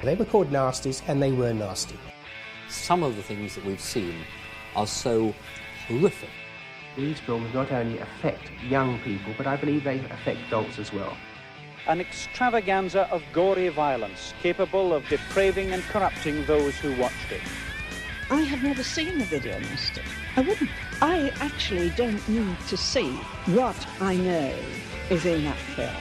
They were called Nasties, and they were nasty. Some of the things that we've seen are so horrific. These films not only affect young people, but I believe they affect adults as well. An extravaganza of gory violence capable of depraving and corrupting those who watched it. I have never seen a video nasty. I wouldn't. I actually don't need to see what I know is in that film.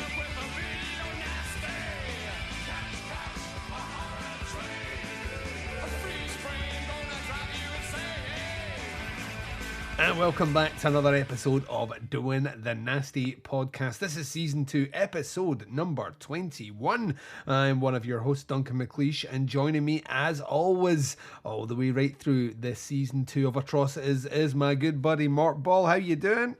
And welcome back to another episode of Doing the Nasty Podcast. This is Season 2, episode number 21. I'm one of your hosts, Duncan McLeish, and joining me, as always, all the way right through this Season 2 of Atrocities is my good buddy, Mark Ball. How you doing?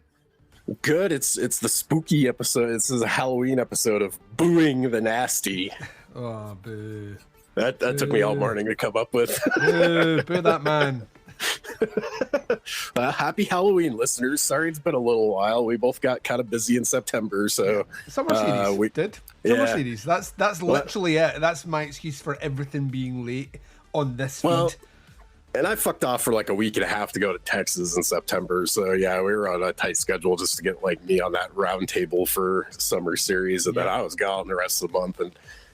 Good. It's the spooky episode. This is a Halloween episode of Booing the Nasty. Oh, boo. That took me all morning to come up with. Boo that man. Happy Halloween, listeners. Sorry it's been a little while. We both got kind of busy in September, so Summer series we did. Summer series. That's literally it. That's my excuse for everything being late on this feed. And I fucked off for like a week and a half to go to Texas in September, so yeah, we were on a tight schedule just to get like me on that round table for summer series, and then I was gone the rest of the month, and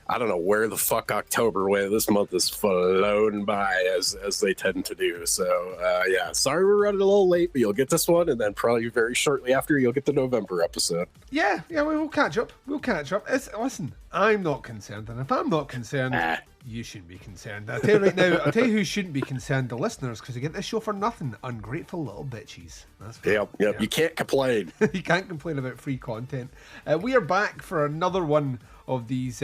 I don't know where the fuck October went. This month is flown by as they tend to do. So, yeah, sorry we're running a little late, but you'll get this one, and then probably very shortly after you'll get the November episode. Yeah, we'll catch up. Listen, I'm not concerned, and if I'm not concerned, you shouldn't be concerned. I'll tell you right now, I'll tell you who shouldn't be concerned, the listeners, because you get this show for nothing. Ungrateful little bitches. That's Yep. You can't complain. You can't complain about free content. We are back for another one of these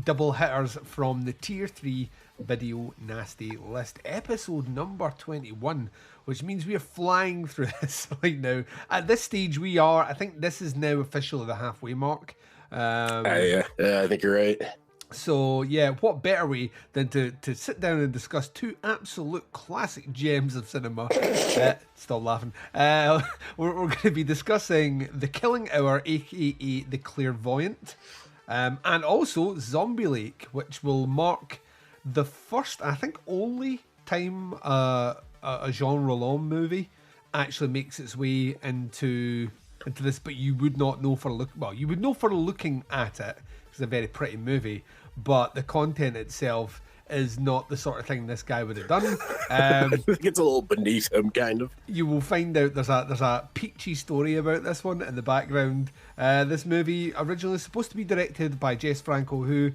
double hitters from the Tier 3 Video Nasty list. Episode number 21, which means we are flying through this right now. At this stage, I think this is now officially the halfway mark. Yeah, I think you're right. So, yeah, what better way than to sit down and discuss two absolute classic gems of cinema. Stop laughing. We're going to be discussing The Killing Hour, a.k.a. The Clairvoyant, and also Zombie Lake, which will mark the first, I think only time a Jean Rollin movie actually makes its way into this, but you would not know you would know for looking at it. It's a very pretty movie, but the content itself is not the sort of thing this guy would have done. I think it's a little beneath him, kind of. You will find out there's a peachy story about this one in the background. This movie originally supposed to be directed by Jess Franco, who,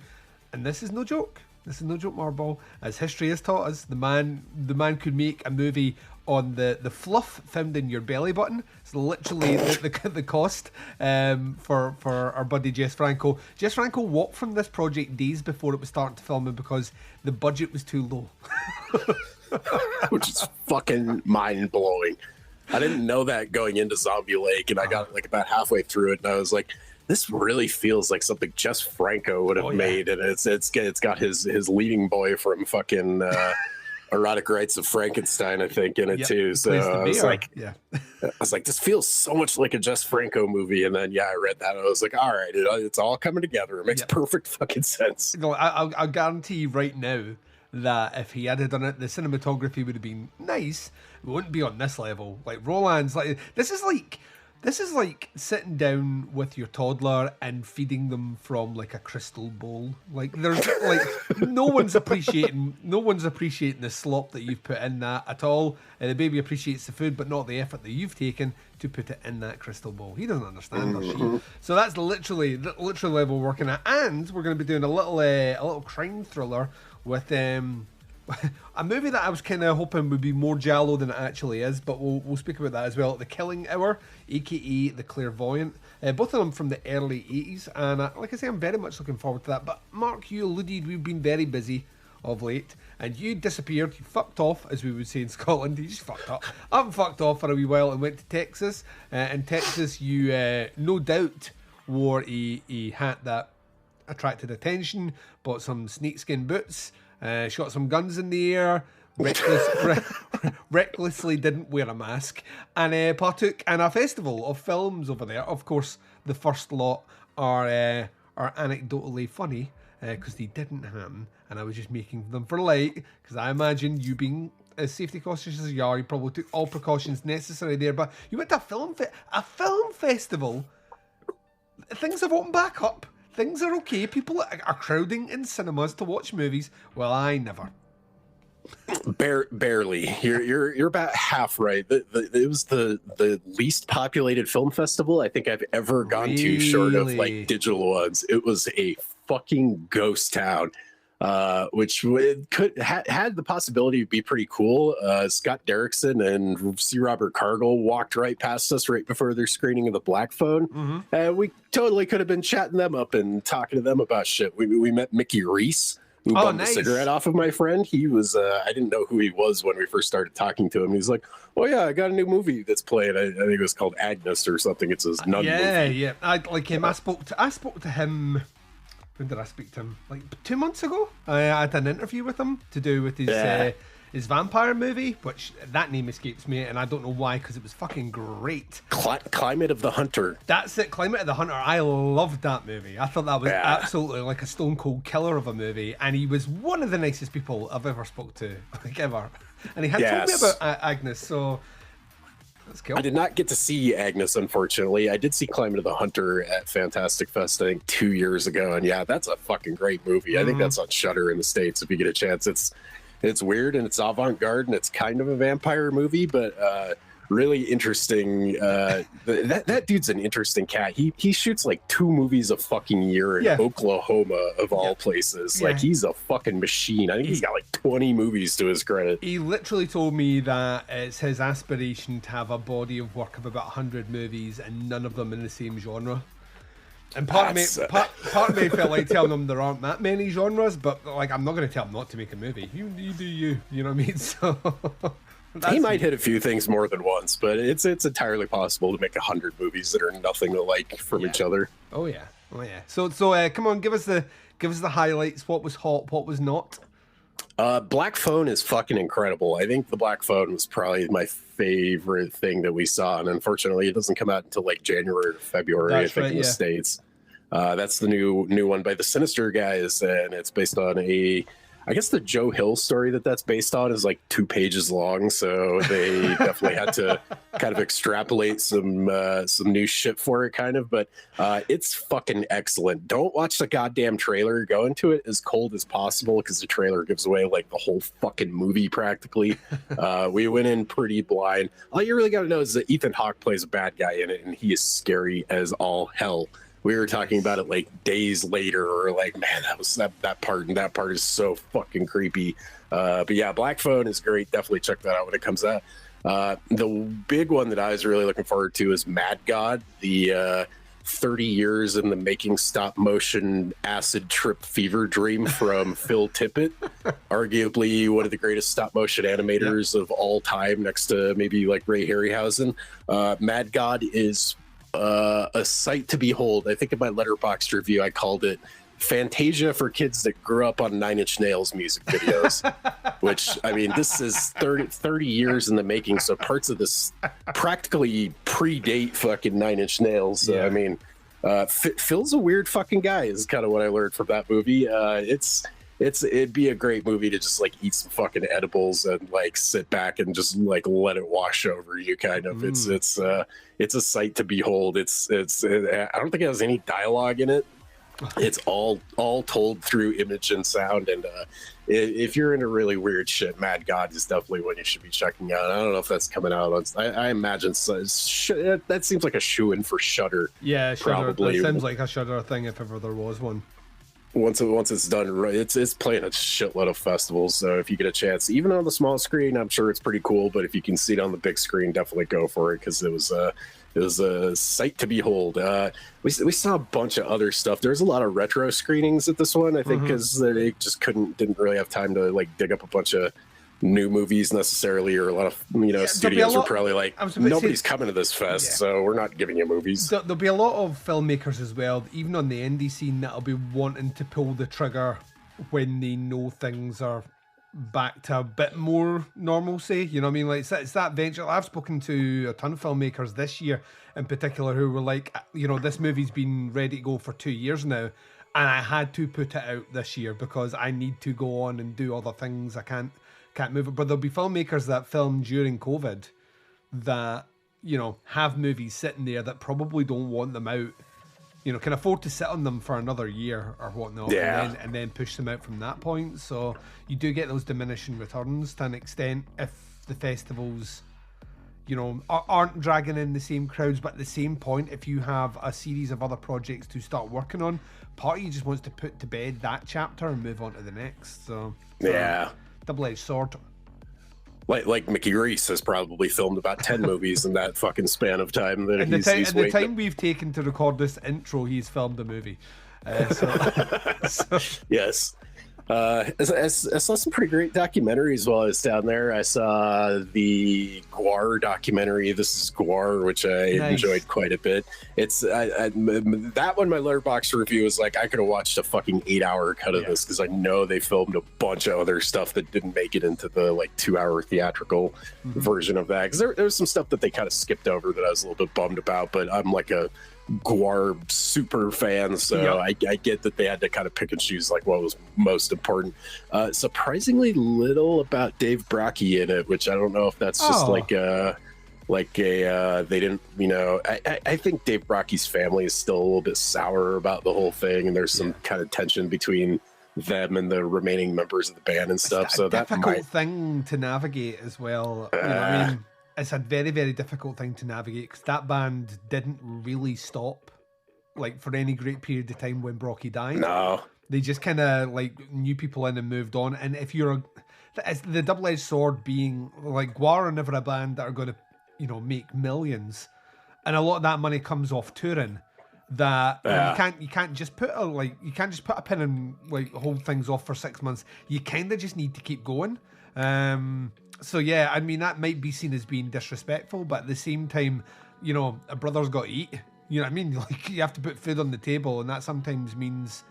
and this is no joke, Marball, as history has taught us, the man could make a movie on the fluff found in your belly button. It's literally the cost for our buddy Jess Franco. Jess Franco walked from this project days before it was starting to film because the budget was too low. Which is fucking mind-blowing. I didn't know that going into Zombie Lake, and I got like about halfway through it, and I was like, this really feels like something Jess Franco would have made, and it's got his leading boy from fucking Erotic Rites of Frankenstein, I think, in it too. So I was like, this feels so much like a Jess Franco movie. And then I read that, and I was like, all right, it's all coming together. It makes perfect fucking sense. No, I'll guarantee you right now that if he had done it, the cinematography would have been nice. It wouldn't be on this level. Like Roland's, this is like sitting down with your toddler and feeding them from like a crystal bowl. Like there's like no one's appreciating the slop that you've put in that at all. And the baby appreciates the food, but not the effort that you've taken to put it in that crystal bowl. He doesn't understand, or she. So that's literally the level we're working at. And we're going to be doing a little crime thriller with a movie that I was kind of hoping would be more giallo than it actually is, but we'll speak about that as well. The Killing Hour, aka The Clairvoyant, both of them from the early 80s, and like I say, I'm very much looking forward to that. But Mark, you alluded we've been very busy of late, and you disappeared, you fucked off, as we would say in Scotland. You just fucked up. I haven't fucked off for a wee while and went to Texas. In Texas, you no doubt wore a hat that attracted attention, bought some snakeskin boots, shot some guns in the air, recklessly didn't wear a mask and partook in a festival of films over there. Of course, the first lot are anecdotally funny because they didn't happen, and I was just making them for light because I imagine you being as safety cautious as you are, you probably took all precautions necessary there. But you went to a film festival. Things have opened back up. Things are okay. People are crowding in cinemas to watch movies. Well, I never. Barely. You're about half right. It was the least populated film festival I think I've ever gone to, short of like digital ones. It was a fucking ghost town, which had the possibility to be pretty cool. Scott Derrickson and C. Robert Cargill walked right past us right before their screening of The Black Phone. We totally could have been chatting them up and talking to them about shit. We met Mickey Reese, who bummed a cigarette off of my friend. He was, I didn't know who he was when we first started talking to him. He's like, oh yeah, I got a new movie that's playing. I think it was called Agnes or something. It's his nun movie. Yeah. I like him. I spoke to him. When did I speak to him? Like 2 months ago? I had an interview with him to do with his vampire movie, which that name escapes me, and I don't know why, because it was fucking great. Climate of the Hunter. That's it, Climate of the Hunter. I loved that movie. I thought that was absolutely like a stone cold killer of a movie, and he was one of the nicest people I've ever spoke to, like ever. And he had told me about Agnes, so that's cool. I did not get to see Agnes, unfortunately. I did see Climate of the Hunter at Fantastic Fest, I think 2 years ago, and yeah, that's a fucking great movie. I think that's on Shudder in the States if you get a chance. It's weird and it's avant-garde and it's kind of a vampire movie, but really interesting. That dude's an interesting cat. He shoots like 2 movies a fucking year in Oklahoma, of all places. Like, he's a fucking machine. I think he's got like 20 movies to his credit. He literally told me that it's his aspiration to have a body of work of about 100 movies and none of them in the same genre. And part of me felt like telling him there aren't that many genres, but like, I'm not going to tell him not to make a movie. You do you know what I mean? So he might hit a few things more than once, but it's entirely possible to make 100 movies that are nothing alike from each other. Oh yeah. So come on, give us the highlights. What was hot? What was not? Black Phone is fucking incredible. I think the Black Phone was probably my favorite thing that we saw, and unfortunately, it doesn't come out until like January or February. I think in the States. That's the new one by the Sinister guys, and it's based on I guess the Joe Hill story that's based on is like 2 pages long, so they definitely had to kind of extrapolate some new shit for it, kind of. But it's fucking excellent. Don't watch the goddamn trailer. Go into it as cold as possible because the trailer gives away like the whole fucking movie practically. We went in pretty blind. All you really got to know is that Ethan Hawke plays a bad guy in it, and he is scary as all hell. We were talking about it like days later, or like, man, that part is so fucking creepy. But yeah, Black Phone is great. Definitely check that out when it comes out. The big one that I was really looking forward to is Mad God, the 30 years in the making stop motion acid trip fever dream from Phil Tippett, arguably one of the greatest stop motion animators of all time, next to maybe like Ray Harryhausen. Mad God is a sight to behold. I think in my Letterboxd review I called it Fantasia for kids that grew up on 9 Inch Nails music videos. Which, I mean, this is 30 years in the making, so parts of this practically predate fucking 9 Inch Nails. I mean, Phil's a weird fucking guy is kind of what I learned from that movie. It'd be a great movie to just like eat some fucking edibles and like sit back and just like let it wash over you, kind of. It's a sight to behold. I don't think it has any dialogue in it. It's all told through image and sound, and if you're into really weird shit, Mad God is definitely one you should be checking out. I don't know if that's coming out. I imagine that seems like a shoe-in for Shudder. Yeah, Shudder. Probably. That seems like a Shudder thing if ever there was one. Once it's done right, it's playing a shitload of festivals. So if you get a chance, even on the small screen, I'm sure it's pretty cool. But if you can see it on the big screen, definitely go for it, because it was a sight to behold. We saw a bunch of other stuff. There's a lot of retro screenings at this one, I think, because they just didn't really have time to like dig up a bunch of new movies necessarily, or a lot of studios were probably like, nobody's coming to this fest, so we're not giving you movies. There'll be a lot of filmmakers as well, even on the indie scene, that'll be wanting to pull the trigger when they know things are back to a bit more normalcy. You know what I mean? Like it's that venture. I've spoken to a ton of filmmakers this year in particular who were like, you know, this movie's been ready to go for 2 years now, and I had to put it out this year because I need to go on and do other things. I can't move it. But there'll be filmmakers that filmed during COVID that, you know, have movies sitting there that probably don't want them out, you know, can afford to sit on them for another year or whatnot, and then push them out from that point. So you do get those diminishing returns to an extent if the festivals, you know, aren't dragging in the same crowds. But at the same point, if you have a series of other projects to start working on, part of you just wants to put to bed that chapter and move on to the next. So yeah, double-edged sword. Like Mickey Reese has probably filmed about 10 movies in that fucking span of time. That in the time we've taken to record this intro, he's filmed a movie. So. Yes. I saw some pretty great documentaries while I was down there. I saw the Gwar documentary, This is Gwar, which I enjoyed quite a bit. It's that one, my Letterboxd review was like, I could have watched a fucking 8-hour cut of this because I know they filmed a bunch of other stuff that didn't make it into the like 2-hour theatrical version of that. Because there was some stuff that they kind of skipped over that I was a little bit bummed about, but I'm like a Gwar super fan, so I get that they had to kind of pick and choose like what was most important. Surprisingly little about Dave Brockie in it, which I don't know if that's just like a they didn't, you know, I think Dave Brockie's family is still a little bit sour about the whole thing, and there's some kind of tension between them and the remaining members of the band and stuff. So that difficult thing to navigate as well. You know what I mean? It's a very, very difficult thing to navigate because that band didn't really stop like for any great period of time when Brockie died. No. They just kind of like new people in and moved on. And if you're it's the double-edged sword being like Gwar are never a band that are going to, you know, make millions. And a lot of that money comes off touring. That you can't just put a pin and like hold things off for 6 months. You kind of just need to keep going. So yeah, I mean that might be seen as being disrespectful, but at the same time, you know, a brother's got to eat. You know what I mean? Like you have to put food on the table, and that sometimes means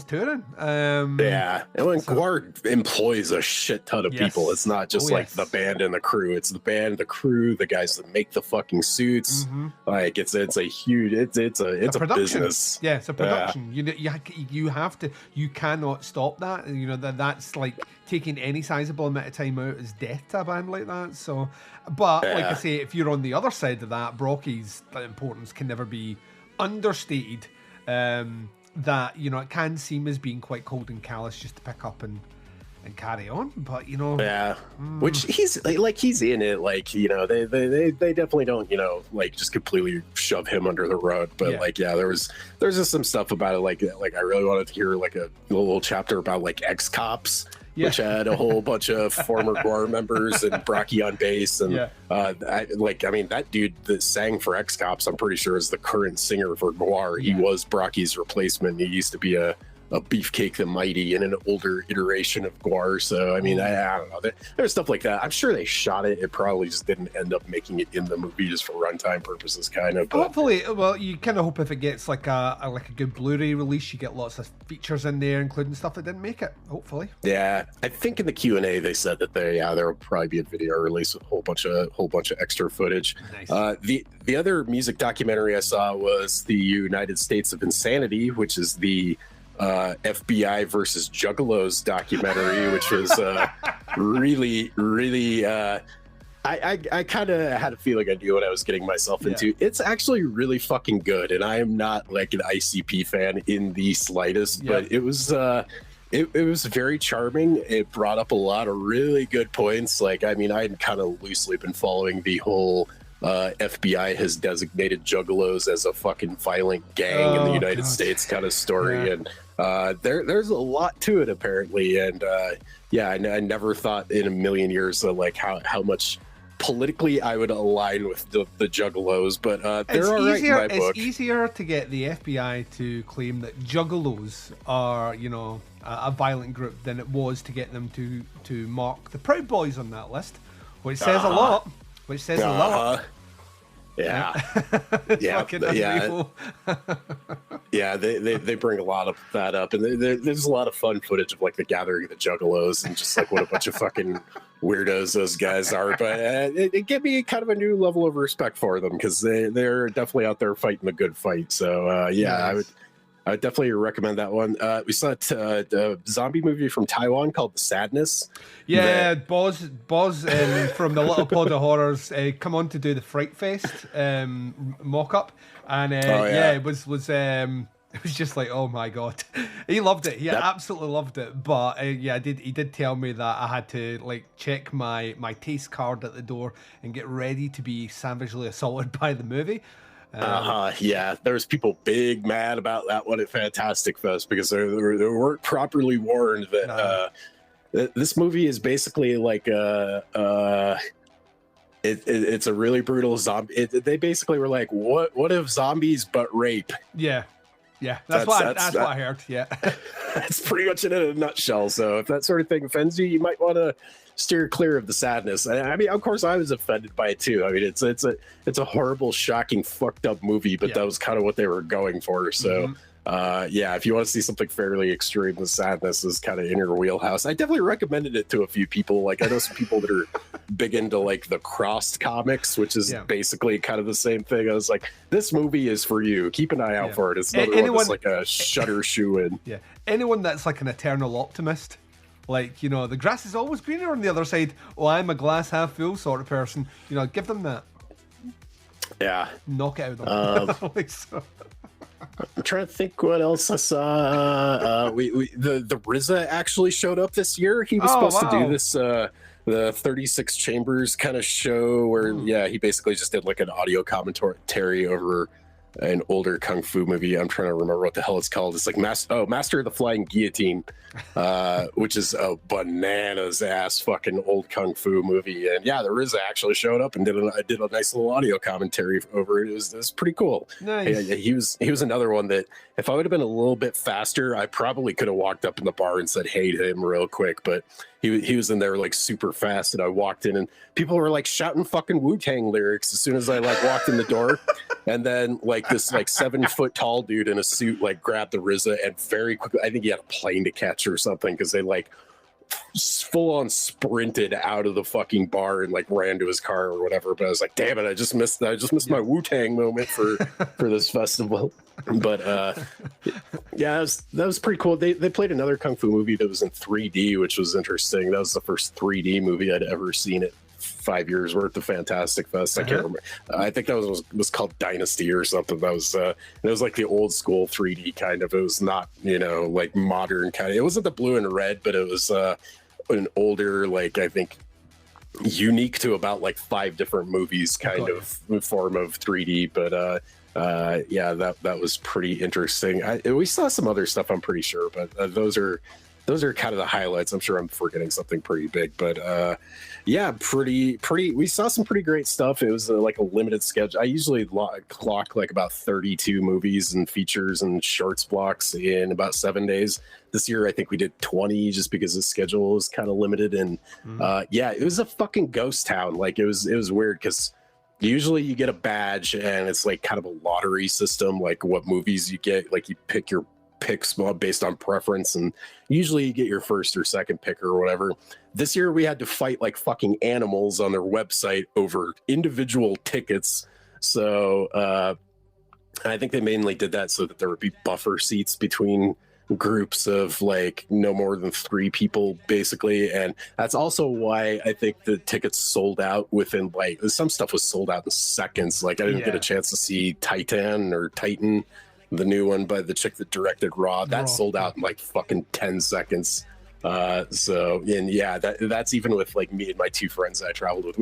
touring. And when Gwar employs a shit ton of people, it's not just the band and the crew. It's the band, the crew, the guys that make the fucking suits. Like it's a huge it's a business. Yeah, it's a production. You have to. You cannot stop that. You know that's like taking any sizable amount of time out is death to a band like that. So, but like I say, if you're on the other side of that, Brockie's importance can never be understated. That, you know, it can seem as being quite cold and callous just to pick up and carry on, but you know, which he's in it, like, you know, they definitely don't, you know, like just completely shove him under the rug, but there's just some stuff about it, like I really wanted to hear like a little chapter about like ex-cops, which had a whole bunch of former Gwar members and Brockie on bass, and I mean that dude that sang for X-Cops, I'm pretty sure is the current singer for Gwar. He was Brockie's replacement. He used to be a Beefcake the Mighty in an older iteration of Gwar. So I mean, I don't know. There's stuff like that. I'm sure they shot it. It probably just didn't end up making it in the movie just for runtime purposes, kind of. But hopefully, well, you kind of hope if it gets like a good Blu-ray release, you get lots of features in there, including stuff that didn't make it. Hopefully. Yeah, I think in the Q&A they said that there will probably be a video release with a whole bunch of extra footage. Nice. The other music documentary I saw was the United States of Insanity, which is the FBI versus Juggalos documentary, which was really I kind of had a feeling I knew what I was getting myself into. It's actually really fucking good, and I am not like an ICP fan in the slightest, but it was very charming. It brought up a lot of really good points. Like, I mean, I had kind of loosely been following the whole FBI has designated Juggalos as a fucking violent gang in the United States kind of story, and there's a lot to it apparently, and I never thought in a million years that like how much politically I would align with the Juggalos, but they're all right in my book. It's easier to get the FBI to claim that Juggalos are, you know, a violent group than it was to get them to mark the Proud Boys on that list, which says a lot. Which says a lot. Yeah. Yeah. Fucking unbelievable. Yeah, they bring a lot of that up, and there's a lot of fun footage of like the gathering of the Juggalos and just like what a bunch of fucking weirdos those guys are. But it gave me kind of a new level of respect for them because they're definitely out there fighting the good fight. So nice. I would definitely recommend that one. We saw a zombie movie from Taiwan called The Sadness. Yeah, Boz from the Little Pod of Horrors come on to do the Fright Fest mock-up. And it was just like, oh my God. He loved it. He absolutely loved it. But he did tell me that I had to like check my taste card at the door and get ready to be savagely assaulted by the movie. Yeah, there was people big mad about that one at Fantastic Fest because they weren't properly warned that this movie is basically like it's a really brutal zombie. They basically were like, what if zombies but rape? Yeah, that's what I heard. Yeah, that's pretty much it in a nutshell. So if that sort of thing offends you, you might want to steer clear of The Sadness. I mean, of course, I was offended by it too. I mean, it's a horrible, shocking, fucked up movie, but that was kind of what they were going for. So, if you want to see something fairly extreme, The Sadness is kind of in your wheelhouse. I definitely recommended it to a few people. Like, I know some people that are big into like the Crossed comics, which is basically kind of the same thing. I was like, this movie is for you. Keep an eye out for it. It's another one that's like a Shudder shoe-in. Yeah, anyone that's like an eternal optimist. Like, you know, the grass is always greener on the other side. Oh, I'm a glass half full sort of person. You know, give them that. Yeah. Knock it out of them. I'm trying to think what else I saw. The RZA actually showed up this year. He was supposed to do this the 36 Chambers kind of show where he basically just did like an audio commentary over an older kung fu movie. I'm trying to remember what the hell it's called. It's like Master of the Flying Guillotine, which is a bananas ass fucking old kung fu movie. And the RZA actually showed up and did a nice little audio commentary over it. It was pretty cool. Nice. He was another one that if I would have been a little bit faster, I probably could have walked up in the bar and said hey to him real quick. But he was in there like super fast, and I walked in and people were like shouting fucking Wu-Tang lyrics as soon as I like walked in the door. And then like this like 7 foot tall dude in a suit like grabbed the RZA and very quickly, I think he had a plane to catch or something, because they like full on sprinted out of the fucking bar and like ran to his car or whatever. But I was like, damn it, I just missed my Wu-Tang moment for this festival. But that was pretty cool. They played another kung fu movie that was in 3D, which was interesting. That was the first 3D movie I'd ever seen at 5 years worth of Fantastic Fest. I can't remember. I think that was called Dynasty or something. That was it was like the old school 3D kind of. It was not, you know, like modern kind of. It wasn't the blue and red, but it was an older, like I think unique to about like 5 different movies kind of form of 3D. But that was pretty interesting. We saw some other stuff, I'm pretty sure, but those are kind of the highlights. I'm sure I'm forgetting something pretty big, but pretty. We saw some pretty great stuff. It was like a limited schedule. I usually clock like about 32 movies and features and shorts blocks in about 7 days. This year, I think we did 20 just because the schedule was kind of limited. And it was a fucking ghost town. Like it was weird because usually you get a badge and it's like kind of a lottery system, like what movies you get, like you pick your picks based on preference, and usually you get your first or second pick or whatever. This year we had to fight like fucking animals on their website over individual tickets. So I think they mainly did that so that there would be buffer seats between groups of like no more than 3 people basically. And that's also why I think the tickets sold out within like some stuff was sold out in seconds. Like I didn't get a chance to see Titan, the new one by the chick that directed Raw. That sold out in like fucking 10 seconds. That's even with like me and my 2 friends that I traveled with.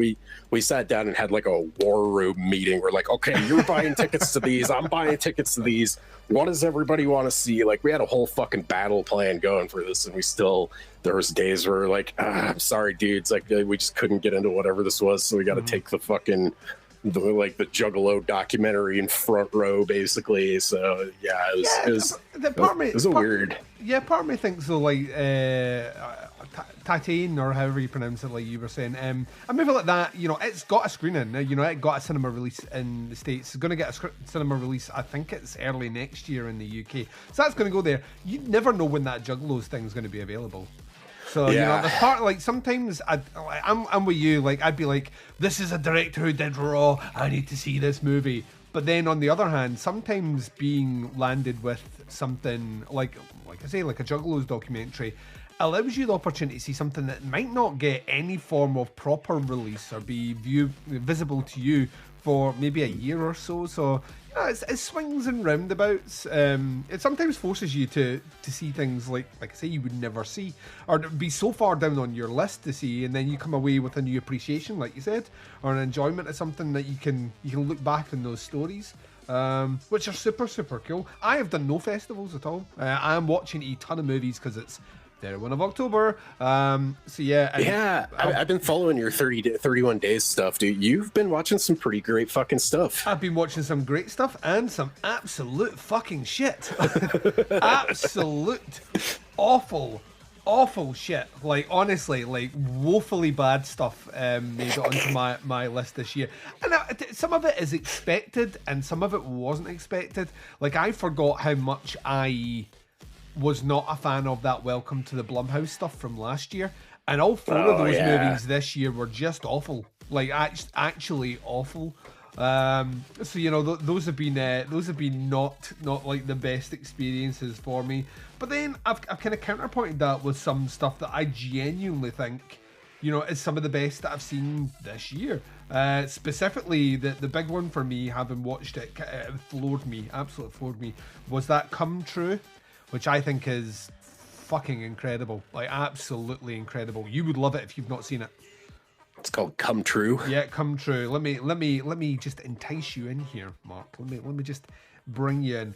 We sat down and had like a war room meeting. We're like, okay, you're buying tickets to these, I'm buying tickets to these. What does everybody want to see? Like we had a whole fucking battle plan going for this, and there was days where we're like, I'm sorry, dudes, like we just couldn't get into whatever this was, so we got to take the fucking the Juggalo documentary in front row, basically. So it was weird. Yeah, part of me thinks though, like Titane, or however you pronounce it, like you were saying, a movie like that, you know, it's got a screening. You know, it got a cinema release in the States. It's going to get a cinema release, I think it's early next year in the UK. So that's going to go there. You never know when that Juggalos thing's going to be available. So, you know, there's part, like, sometimes I'm with you, like, I'd be like, this is a director who did Raw, I need to see this movie. But then on the other hand, sometimes being landed with something like I say, like a Juggalos documentary, allows you the opportunity to see something that might not get any form of proper release or be visible to you for maybe a year or so. So, you know, it swings and roundabouts. It sometimes forces you to see things like I say, you would never see, or be so far down on your list to see, and then you come away with a new appreciation, like you said, or an enjoyment of something that you can look back on those stories. Which are super, super cool. I have done no festivals at all. I am watching a ton of movies because it's 31 of October. So yeah. I've been following your 31 days stuff, dude. You've been watching some pretty great fucking stuff. I've been watching some great stuff and some absolute fucking shit. Absolute awful shit. Like, honestly, like, woefully bad stuff made it onto my list this year. And some of it is expected and some of it wasn't expected. Like, I forgot how much I was not a fan of that Welcome to the Blumhouse stuff from last year. And all four of those movies this year were just awful. Like, actually awful. So, you know, those have been not like the best experiences for me. But then I've kind of counterpointed that with some stuff that I genuinely think, you know, is some of the best that I've seen this year. Specifically, the big one for me, having watched it, absolutely floored me, was that Come True, which I think is fucking incredible. Like, absolutely incredible. You would love it if you've not seen it. It's called Come True. Yeah, Come True. Let me just entice you in here, Mark. Let me just bring you in.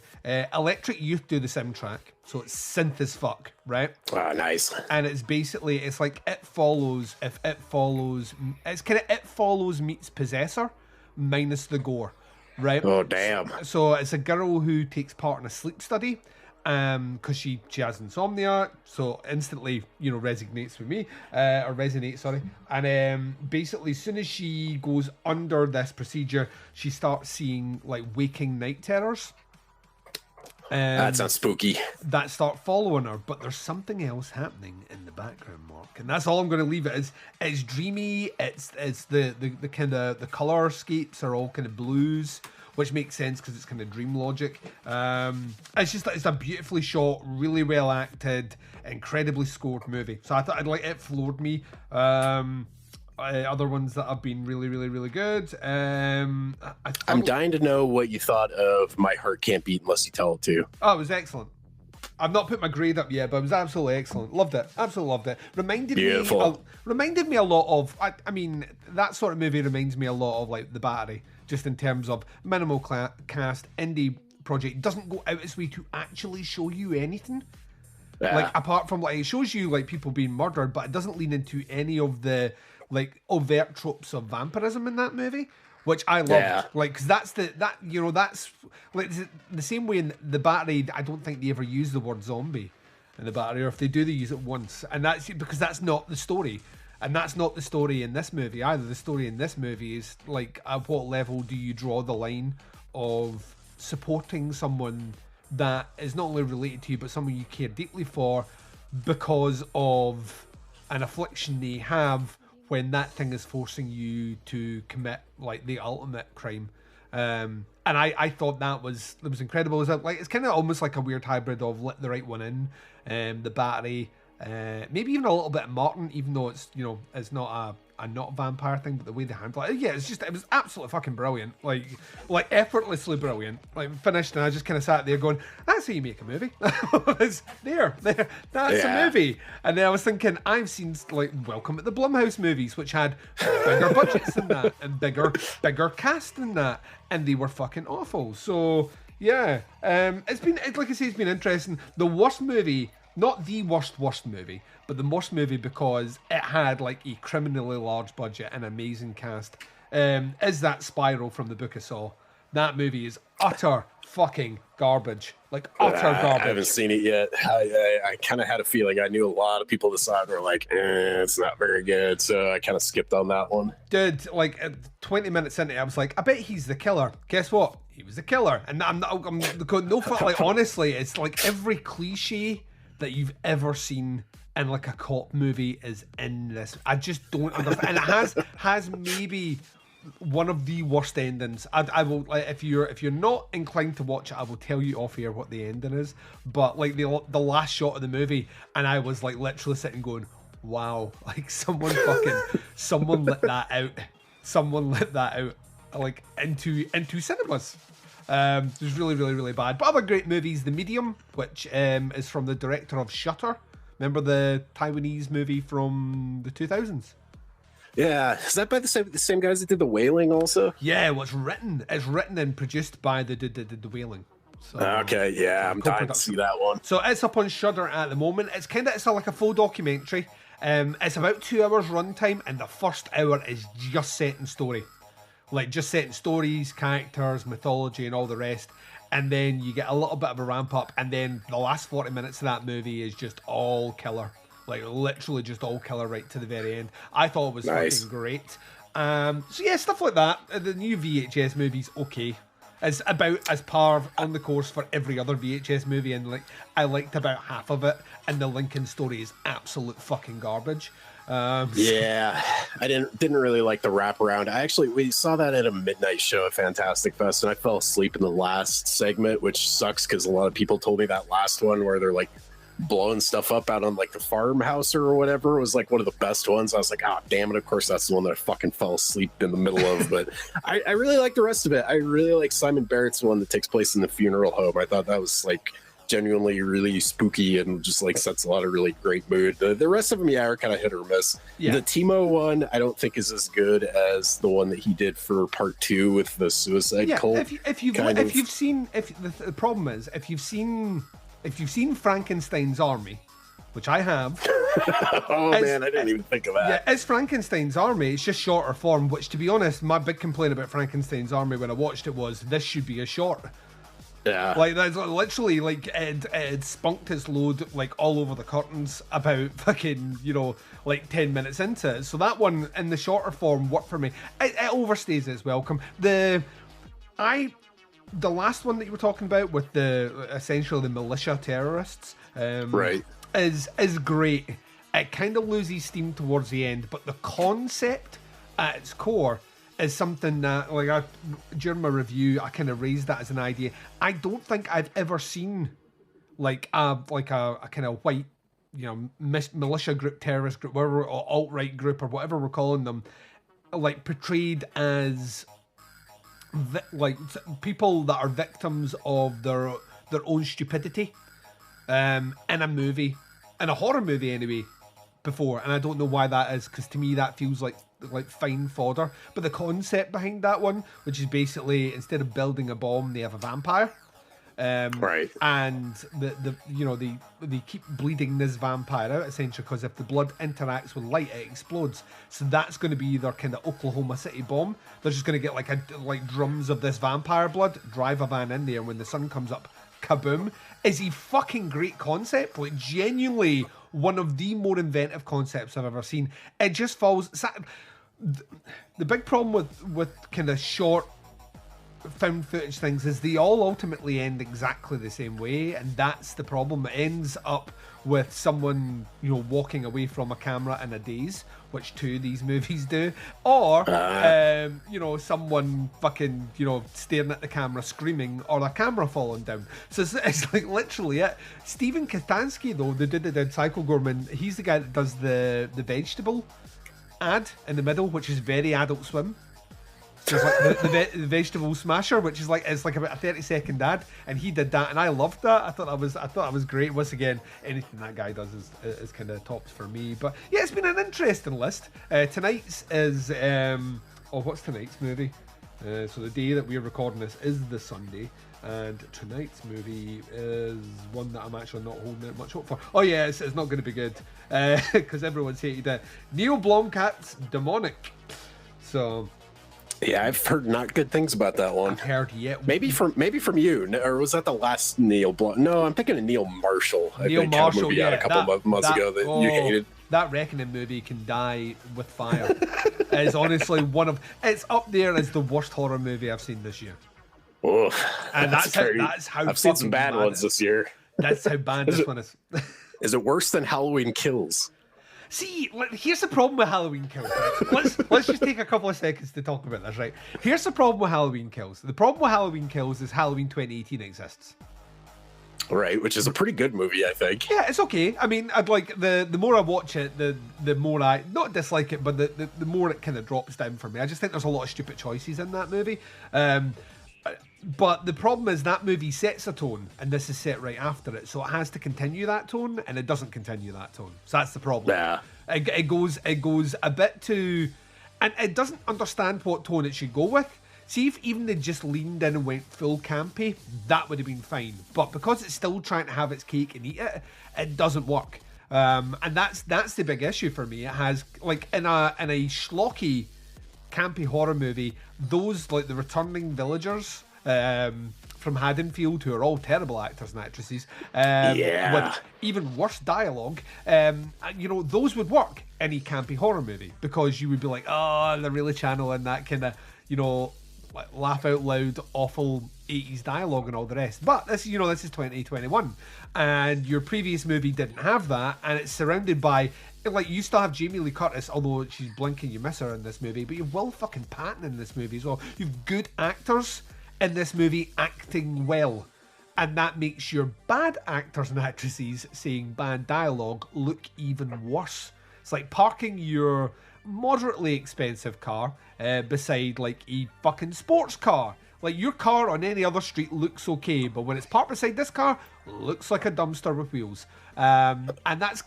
Electric Youth do the soundtrack, so it's synth as fuck, right? Ah, nice. And it's basically, it's like It Follows. It's kind of It Follows meets Possessor, minus the gore, right? Oh damn. So it's a girl who takes part in a sleep study. Because she has insomnia, so instantly, you know, resonates with me, and basically as soon as she goes under this procedure, she starts seeing like waking night terrors. That sounds spooky. That start following her, but there's something else happening in the background, Mark, and that's all I'm going to leave it as. It's dreamy. It's the kind of the colorscapes are all kind of blues, which makes sense because it's kind of dream logic. It's a beautifully shot, really well acted, incredibly scored movie. So I thought it floored me. Other ones that have been really, really, really good. I'm dying to know what you thought of My Heart Can't Beat Unless You Tell It To. Oh, it was excellent. I've not put my grade up yet, but it was absolutely excellent. Loved it. Absolutely loved it. Reminded me a lot of. I mean, that sort of movie reminds me a lot of like The Battery, just in terms of minimal cast, indie project. It doesn't go out its way to actually show you anything. Yeah. Like, apart from like, it shows you like people being murdered, but it doesn't lean into any of the like overt tropes of vampirism in that movie, which I loved. Yeah. Like, because that's like the same way in The Battery. I don't think they ever use the word zombie in The Battery, or if they do, they use it once, and that's because that's not the story. And that's not the story in this movie either. The story in this movie is like, at what level do you draw the line of supporting someone that is not only related to you, but someone you care deeply for because of an affliction they have, when that thing is forcing you to commit like the ultimate crime. And I thought that was incredible. It's kind of almost like a weird hybrid of Let the Right One In, The Battery, maybe even a little bit of Martin, even though it's, you know, it's not a not vampire thing, but the way they handle it, yeah, it was absolutely fucking brilliant, like effortlessly brilliant. Like, finished, and I just kind of sat there going, that's how you make a movie. It's there, that's a movie. And then I was thinking, I've seen like Welcome at the Blumhouse movies, which had bigger budgets than that and bigger cast than that, and they were fucking awful. So yeah, it's been, like I say, it's been interesting. The worst movie, not the worst movie, but the worst movie because it had like a criminally large budget and amazing cast, is that Spiral from the Book of Saw. That movie is utter fucking garbage. Like, utter garbage. I haven't seen it yet. I kind of had a feeling. I knew a lot of people decided were like, it's not very good. So I kind of skipped on that one. Dude, like 20 minutes into it, I was like, I bet he's the killer. Guess what? He was the killer. And I'm going no fuck. Like, honestly, it's like every cliche that you've ever seen in like a cop movie is in this. I just don't understand. And it has maybe one of the worst endings. I will, like, if you're not inclined to watch it, I will tell you off air what the ending is. But like the last shot of the movie, and I was like literally sitting going, wow, like someone lit that out. Someone lit that out like into cinemas. It was really, really, really bad. But other great movies, The Medium, which is from the director of Shutter. Remember the Taiwanese movie from the 2000s? Yeah, is that by the same guys that did The Wailing also? Yeah, well, it's written and produced by the Wailing. So, okay, yeah, I'm dying to see that one. So it's up on Shudder at the moment. It's like a full documentary. It's about 2 hours runtime, and the first hour is just setting story. Like, just setting stories, characters, mythology, and all the rest. And then you get a little bit of a ramp up, and then the last 40 minutes of that movie is just all killer. Like, literally just all killer right to the very end. I thought it was fucking great. So yeah, stuff like that. The new VHS movie's okay. It's about as par on the course for every other VHS movie, and like I liked about half of it, and the Lincoln story is absolute fucking garbage. Yeah, I didn't really like the wraparound. We saw that at a midnight show at Fantastic Fest, and I fell asleep in the last segment, which sucks because a lot of people told me that last one where they're like blowing stuff up out on like the farmhouse or whatever was like one of the best ones. I was like, oh damn it, of course that's the one that I fucking fell asleep in the middle of. But I really like the rest of it. I really like Simon Barrett's one that takes place in the funeral home. I thought that was like genuinely really spooky and just like sets a lot of really great mood. The rest of them, yeah, are kind of hit or miss. Yeah. The Timo one I don't think is as good as the one that he did for part 2 with the suicide cult. The problem is if you've seen Frankenstein's Army, which I have. Man, I didn't even think of that. Yeah, it's Frankenstein's Army. It's just shorter form, which, to be honest, my big complaint about Frankenstein's Army when I watched it was this should be a short. Yeah. Like, that's literally, like, it spunked its load, like, all over the curtains about fucking, 10 minutes into it. So that one, in the shorter form, worked for me. It overstays its welcome. The last one that you were talking about with essentially the militia terrorists, right, is great. It kind of loses steam towards the end, but the concept at its core is something that, like, during my review, I kind of raised that as an idea. I don't think I've ever seen like a kind of white, militia group, terrorist group, whatever, or alt-right group, or whatever we're calling them, like portrayed as like people that are victims of their own stupidity in a movie, in a horror movie anyway, before. And I don't know why that is, because to me that feels like fine fodder. But the concept behind that one, which is basically instead of building a bomb, they have a vampire. Right. And they keep bleeding this vampire out, essentially, because if the blood interacts with light, it explodes. So that's going to be their kind of Oklahoma City bomb. They're just going to get like drums of this vampire blood, drive a van in there, and when the sun comes up, kaboom. Is a fucking great concept. Like, genuinely one of the more inventive concepts I've ever seen. It just falls. The big problem with kind of short found footage things is they all ultimately end exactly the same way, and that's the problem. It ends up with someone walking away from a camera in a daze, which two of these movies do, or someone fucking staring at the camera screaming, or a camera falling down. So it's like literally it. Stephen Kastansky, though, the dude that did Psycho Gorman, he's the guy that does the vegetable ad in the middle, which is very Adult Swim. So it's like the vegetable smasher, which is it's like about a 30-second ad, and he did that, and I loved that. I thought that was great. Once again, anything that guy does is kind of tops for me. But yeah, it's been an interesting list. Tonight's is what's tonight's movie? So the day that we're recording this is the Sunday, and tonight's movie is one that I'm actually not holding out much hope for. Oh yeah, it's not going to be good because everyone's hated it. Neil Blomkamp's Demonic. So Yeah, I've heard not good things about that one. I've heard yet. Maybe from you, or was that the last Neil Blunt? No, I'm thinking of Neil Marshall. Neil Marshall, movie out a couple months ago that you hated. That Reckoning movie can die with fire. It's honestly it's up there as the worst horror movie I've seen this year. Oh, and that's how I've seen some bad ones this year. That's how bad this one is. Is it worse than Halloween Kills? See, here's the problem with Halloween Kills. Right? Let's just take a couple of seconds to talk about this, right? Here's the problem with Halloween Kills. The problem with Halloween Kills is Halloween 2018 exists. Right, which is a pretty good movie, I think. Yeah, it's okay. I mean, I'd like the more I watch it, the more I not dislike it, but the more it kind of drops down for me. I just think there's a lot of stupid choices in that movie. But the problem is that movie sets a tone, and this is set right after it, so it has to continue that tone, and it doesn't continue that tone. So that's the problem. Yeah. It goes a bit too, and it doesn't understand what tone it should go with. See, if even they just leaned in and went full campy, that would have been fine. But because it's still trying to have its cake and eat it, it doesn't work. And that's the big issue for me. It has, like, in a schlocky, campy horror movie, those, like, the returning villagers from Haddonfield, who are all terrible actors and actresses, with even worse dialogue, those would work in a campy horror movie, because you would be like, oh, they're really channeling that kind of, laugh out loud, awful 80s dialogue and all the rest. But this is 2021, and your previous movie didn't have that, and it's surrounded by, like, you still have Jamie Lee Curtis, although she's blinking, you miss her in this movie, but you've Will fucking Patton in this movie as well. You've good actors in this movie acting well, and that makes your bad actors and actresses saying bad dialogue look even worse. It's like parking your moderately expensive car beside, like, a fucking sports car. Like, your car on any other street looks okay, but when it's parked beside this car, looks like a dumpster with wheels. And that's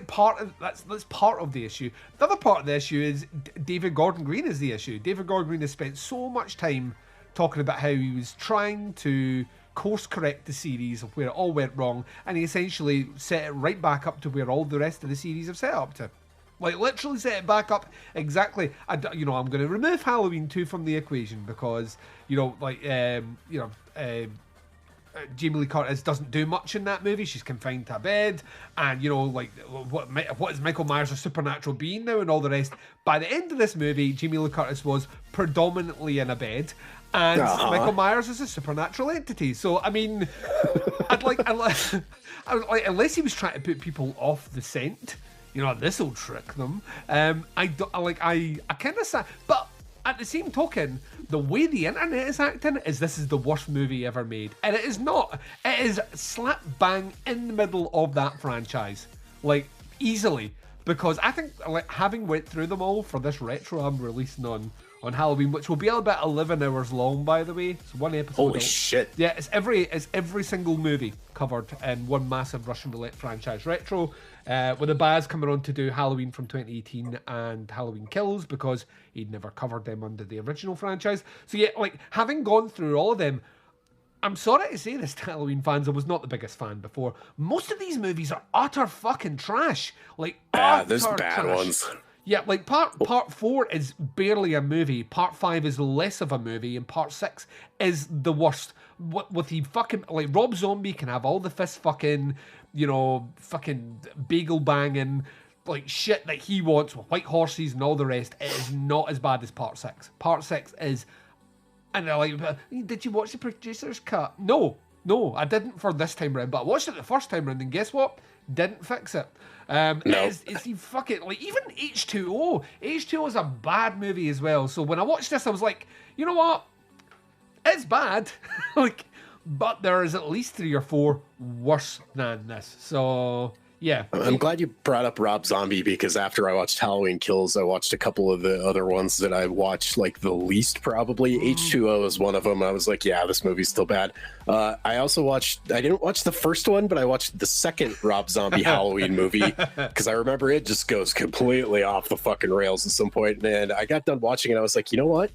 part of the issue. The other part of the issue is David Gordon Green is the issue. David Gordon Green has spent so much time talking about how he was trying to course correct the series of where it all went wrong, and he essentially set it right back up to where all the rest of the series have set up to. Like, literally set it back up exactly. I'm going to remove Halloween 2 from the equation because, Jamie Lee Curtis doesn't do much in that movie. She's confined to a bed, and what is Michael Myers, a supernatural being now, and all the rest. By the end of this movie, Jamie Lee Curtis was predominantly in a bed, and Michael Myers is a supernatural entity. So I mean, unless he was trying to put people off the scent, this will trick them. I kind of sad, but at the same token, the way the internet is acting is this is the worst movie ever made, and it is not. It is slap bang in the middle of that franchise, like, easily, because I think, like, having went through them all for this retro I'm releasing on Halloween, which will be about 11 hours long, by the way. It's one episode. Holy shit! Yeah, it's every single movie covered in one massive Russian roulette franchise retro. With Baz coming on to do Halloween from 2018 and Halloween Kills, because he'd never covered them under the original franchise. So yeah, like, having gone through all of them, I'm sorry to say this to Halloween fans, I was not the biggest fan before. Most of these movies are utter fucking trash. Like, there's bad ones. Yeah, like part 4 is barely a movie, part 5 is less of a movie, and part 6 is the worst. With the fucking, like, Rob Zombie can have all the fist fucking, fucking bagel banging, like, shit that he wants with white horses and all the rest. It is not as bad as part 6. Part 6 is, and they're like, did you watch the producer's cut? No, I didn't for this time round, but I watched it the first time round, and guess what? Didn't fix it. No. It's the fucking, like, even H2O. H2O is a bad movie as well. So when I watched this, I was like, you know what? It's bad. Like, but there is at least 3 or 4 worse than this. So yeah. I'm glad you brought up Rob Zombie, because after I watched Halloween Kills, I watched a couple of the other ones that I watched, like, the least probably. H2O is one of them. I was like, yeah, this movie's still bad. I didn't watch the first one, but I watched the second Rob Zombie Halloween movie, because I remember it just goes completely off the fucking rails at some point. And I got done watching it. I was like, you know what?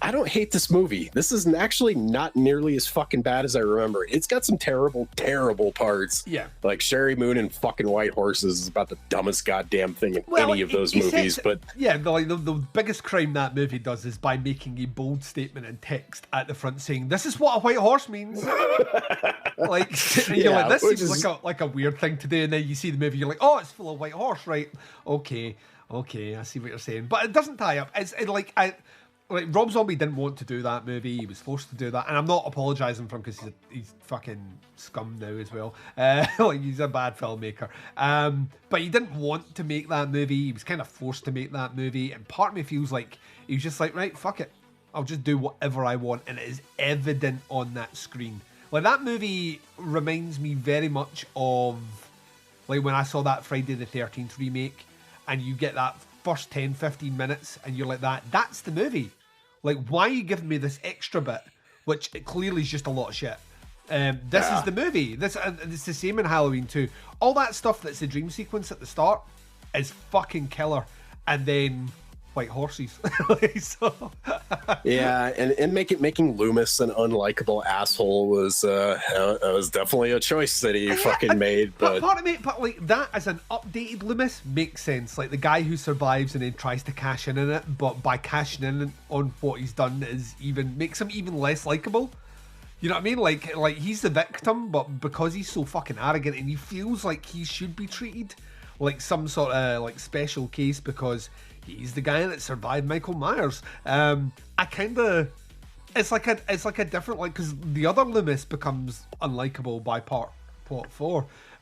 I don't hate this movie. This is actually not nearly as fucking bad as I remember. It's got some terrible, terrible parts. Yeah. Like Sherry Moon and fucking White Horses is about the dumbest goddamn thing in any of those movies. But yeah, the biggest crime that movie does is by making a bold statement in text at the front saying, "This is what a white horse means." Like, and you're like, this seems like a weird thing to do, and then you see the movie, you're like, oh, it's full of white horse, right? Okay, I see what you're saying, but it doesn't tie up. Rob Zombie didn't want to do that movie. He was forced to do that, and I'm not apologising for him because he's fucking scum now as well. Like, he's a bad filmmaker. But he didn't want to make that movie. He was kind of forced to make that movie, and part of me feels like he was just like, right, fuck it, I'll just do whatever I want, and it is evident on that screen. Like, that movie reminds me very much of like when I saw that Friday the 13th remake, and you get that first 10-15 minutes, and you're like, that's the movie. Like, why are you giving me this extra bit, which it clearly is just a lot of shit? This is the movie. It's the same in Halloween 2. All that stuff that's the dream sequence at the start is fucking killer. And then white horses. Yeah, and making Loomis an unlikable asshole was definitely a choice that he fucking made. But like that as an updated Loomis makes sense. Like the guy who survives and then tries to cash in it, but by cashing in on what he's done makes him even less likable. You know what I mean? Like he's the victim, but because he's so fucking arrogant and he feels like he should be treated like some sort of like special case because he's the guy that survived Michael Myers. It's like a different, like, because the other Loomis becomes unlikable by part 4.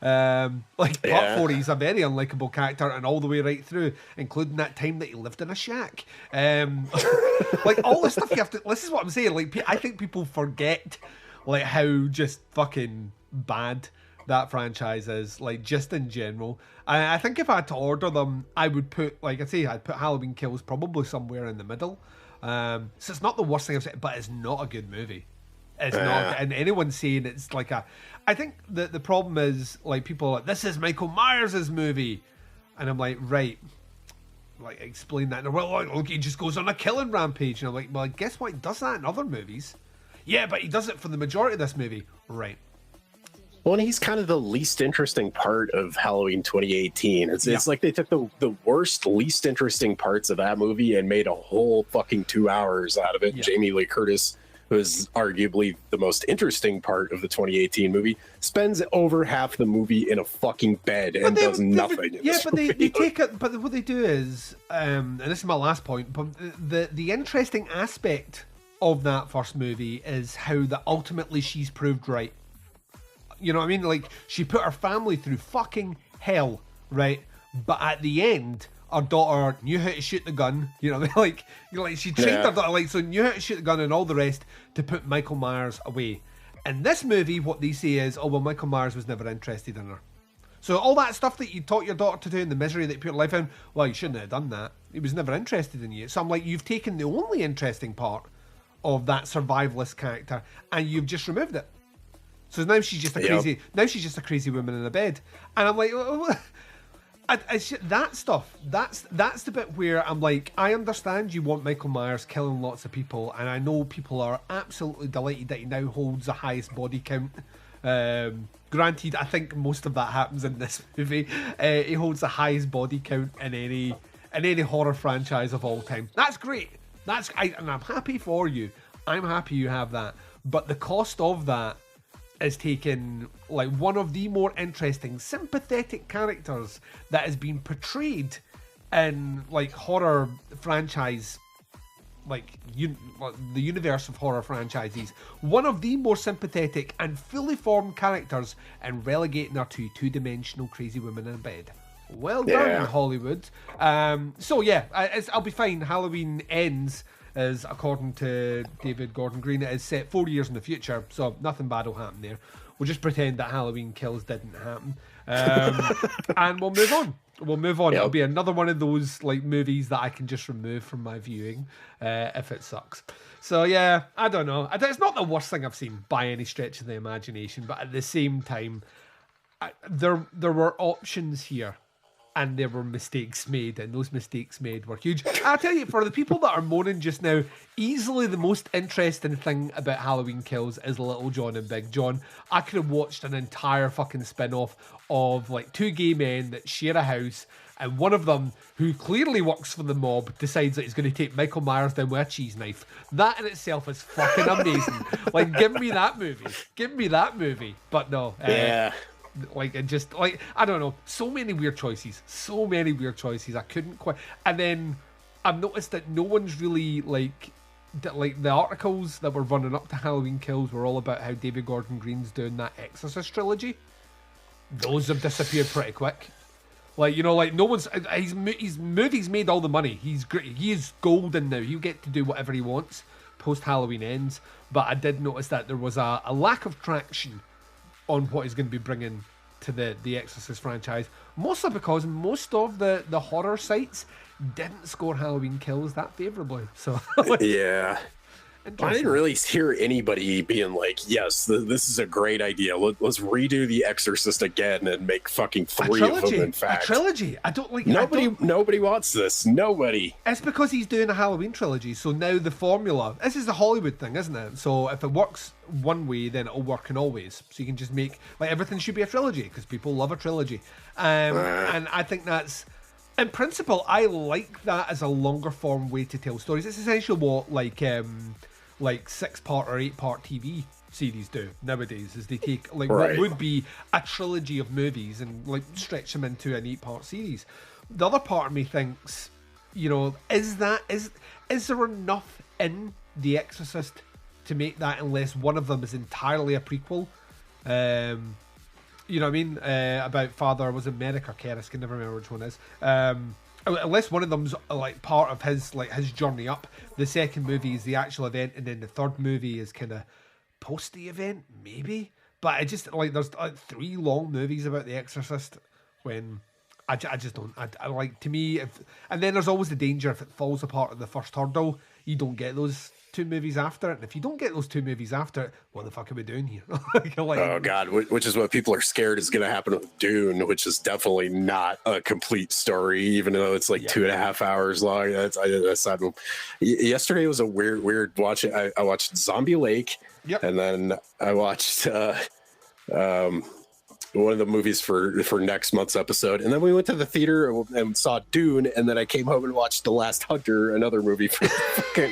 Part 4, he's a very unlikable character, and all the way right through, including that time that he lived in a shack. Like all the stuff you have to. This is what I'm saying. Like, I think people forget like how just fucking bad that franchise is, like, just in general. I think if I had to order them, I would put, like I say, I'd put Halloween Kills probably somewhere in the middle. So it's not the worst thing I've said, but it's not a good movie. It's not, and anyone saying it's like I think the problem is, like, people are like, this is Michael Myers' movie, and I'm like, right, like, explain that. And well, look, he just goes on a killing rampage, and I'm like, well, guess what? He does that in other movies. Yeah, but he does it for the majority of this movie, right? Well, and he's kind of the least interesting part of Halloween 2018. It's like they took the worst, least interesting parts of that movie and made a whole fucking 2 hours out of it. Yeah. Jamie Lee Curtis, who is arguably the most interesting part of the 2018 movie, spends over half the movie in a fucking bed and does nothing. They take it. But what they do is, and this is my last point, but the interesting aspect of that first movie is how that ultimately she's proved right. You know what I mean? Like, she put her family through fucking hell, right? But at the end, our daughter knew how to shoot the gun. You know, like she trained her daughter, so knew how to shoot the gun and all the rest to put Michael Myers away. In this movie, what they say is, oh, well, Michael Myers was never interested in her. So all that stuff that you taught your daughter to do and the misery that you put your life in, well, you shouldn't have done that. He was never interested in you. So I'm like, you've taken the only interesting part of that survivalist character and you've just removed it. So now she's just a crazy woman in a bed, and I'm like, that stuff. That's the bit where I'm like, I understand you want Michael Myers killing lots of people, and I know people are absolutely delighted that he now holds the highest body count. Granted, I think most of that happens in this movie. He holds the highest body count in any horror franchise of all time. That's great. And I'm happy for you. I'm happy you have that. But the cost of that is taking, like, one of the more interesting, sympathetic characters that has been portrayed in, like, horror franchise, like, the universe of horror franchises. One of the more sympathetic and fully formed characters, and relegating her to two-dimensional crazy women in bed. Well done, Hollywood. I'll be fine. Halloween Ends is, according to David Gordon Green, it is set 4 years in the future, so nothing bad will happen there. We'll just pretend that Halloween Kills didn't happen, and we'll move on. Yep. It'll be another one of those, like, movies that I can just remove from my viewing if it sucks. So yeah, I don't know. It's not the worst thing I've seen by any stretch of the imagination, but at the same time, there were options here. and there were mistakes made, and those mistakes made were huge. I'll tell you, for the people that are moaning just now, easily the most interesting thing about Halloween Kills is Little John and Big John. I could have watched an entire fucking spin-off of like two gay men that share a house, and one of them, who clearly works for the mob, decides that he's going to take Michael Myers down with a cheese knife. That in itself is fucking amazing. Like, give me that movie. Give me that movie. But no. Yeah. Like, it just, like, I don't know. So many weird choices. So many weird choices. I couldn't quite. And then I've noticed that no one's really, like the articles that were running up to Halloween Kills were all about how David Gordon Green's doing that Exorcist trilogy. Those have disappeared pretty quick. Like, you know, like, no one's... His movies made all the money. He's great. He is golden now. He'll get to do whatever he wants post-Halloween ends. But I did notice that there was a lack of traction on what he's going to be bringing to the Exorcist franchise. Mostly because most of the horror sites didn't score Halloween Kills that favourably. So, like, yeah. I didn't really hear anybody being like, yes, this is a great idea. Let's redo The Exorcist again and make fucking three of them, in fact. A trilogy. I don't like... Nobody wants this. Nobody. It's because he's doing a Halloween trilogy, so now the formula... This is the Hollywood thing, isn't it? So if it works one way, then it'll work in all ways. So you can just make... Like, everything should be a trilogy, because people love a trilogy. And I think that's... In principle, I like that as a longer form way to tell stories. It's essentially what, like 6-part or 8-part TV series do nowadays, is they take like what would be a trilogy of movies and like stretch them into an 8-part series. The other part of me thinks, you know, is there enough in The Exorcist to make that, unless one of them is entirely a prequel? You know what I mean? About Father, was it Merrick or Keris? I can never remember which one is. Unless one of them's like part of his journey up. The second movie is the actual event, and then the third movie is kind of post the event, maybe. But I just like, there's like 3 long movies about The Exorcist when I just don't. I like, to me, and then there's always the danger if it falls apart at the first hurdle, you don't get those 2 movies after it. And if you don't get those 2 movies after it, what the fuck are we doing here? Like, oh God, which is what people are scared is going to happen with Dune, which is definitely not a complete story, even though it's like 2.5 hours long. Yesterday was a weird watch. I watched Zombie Lake, and then I watched one of the movies for next month's episode, and then we went to the theater and saw Dune, and then I came home and watched The Last Hunter, another movie for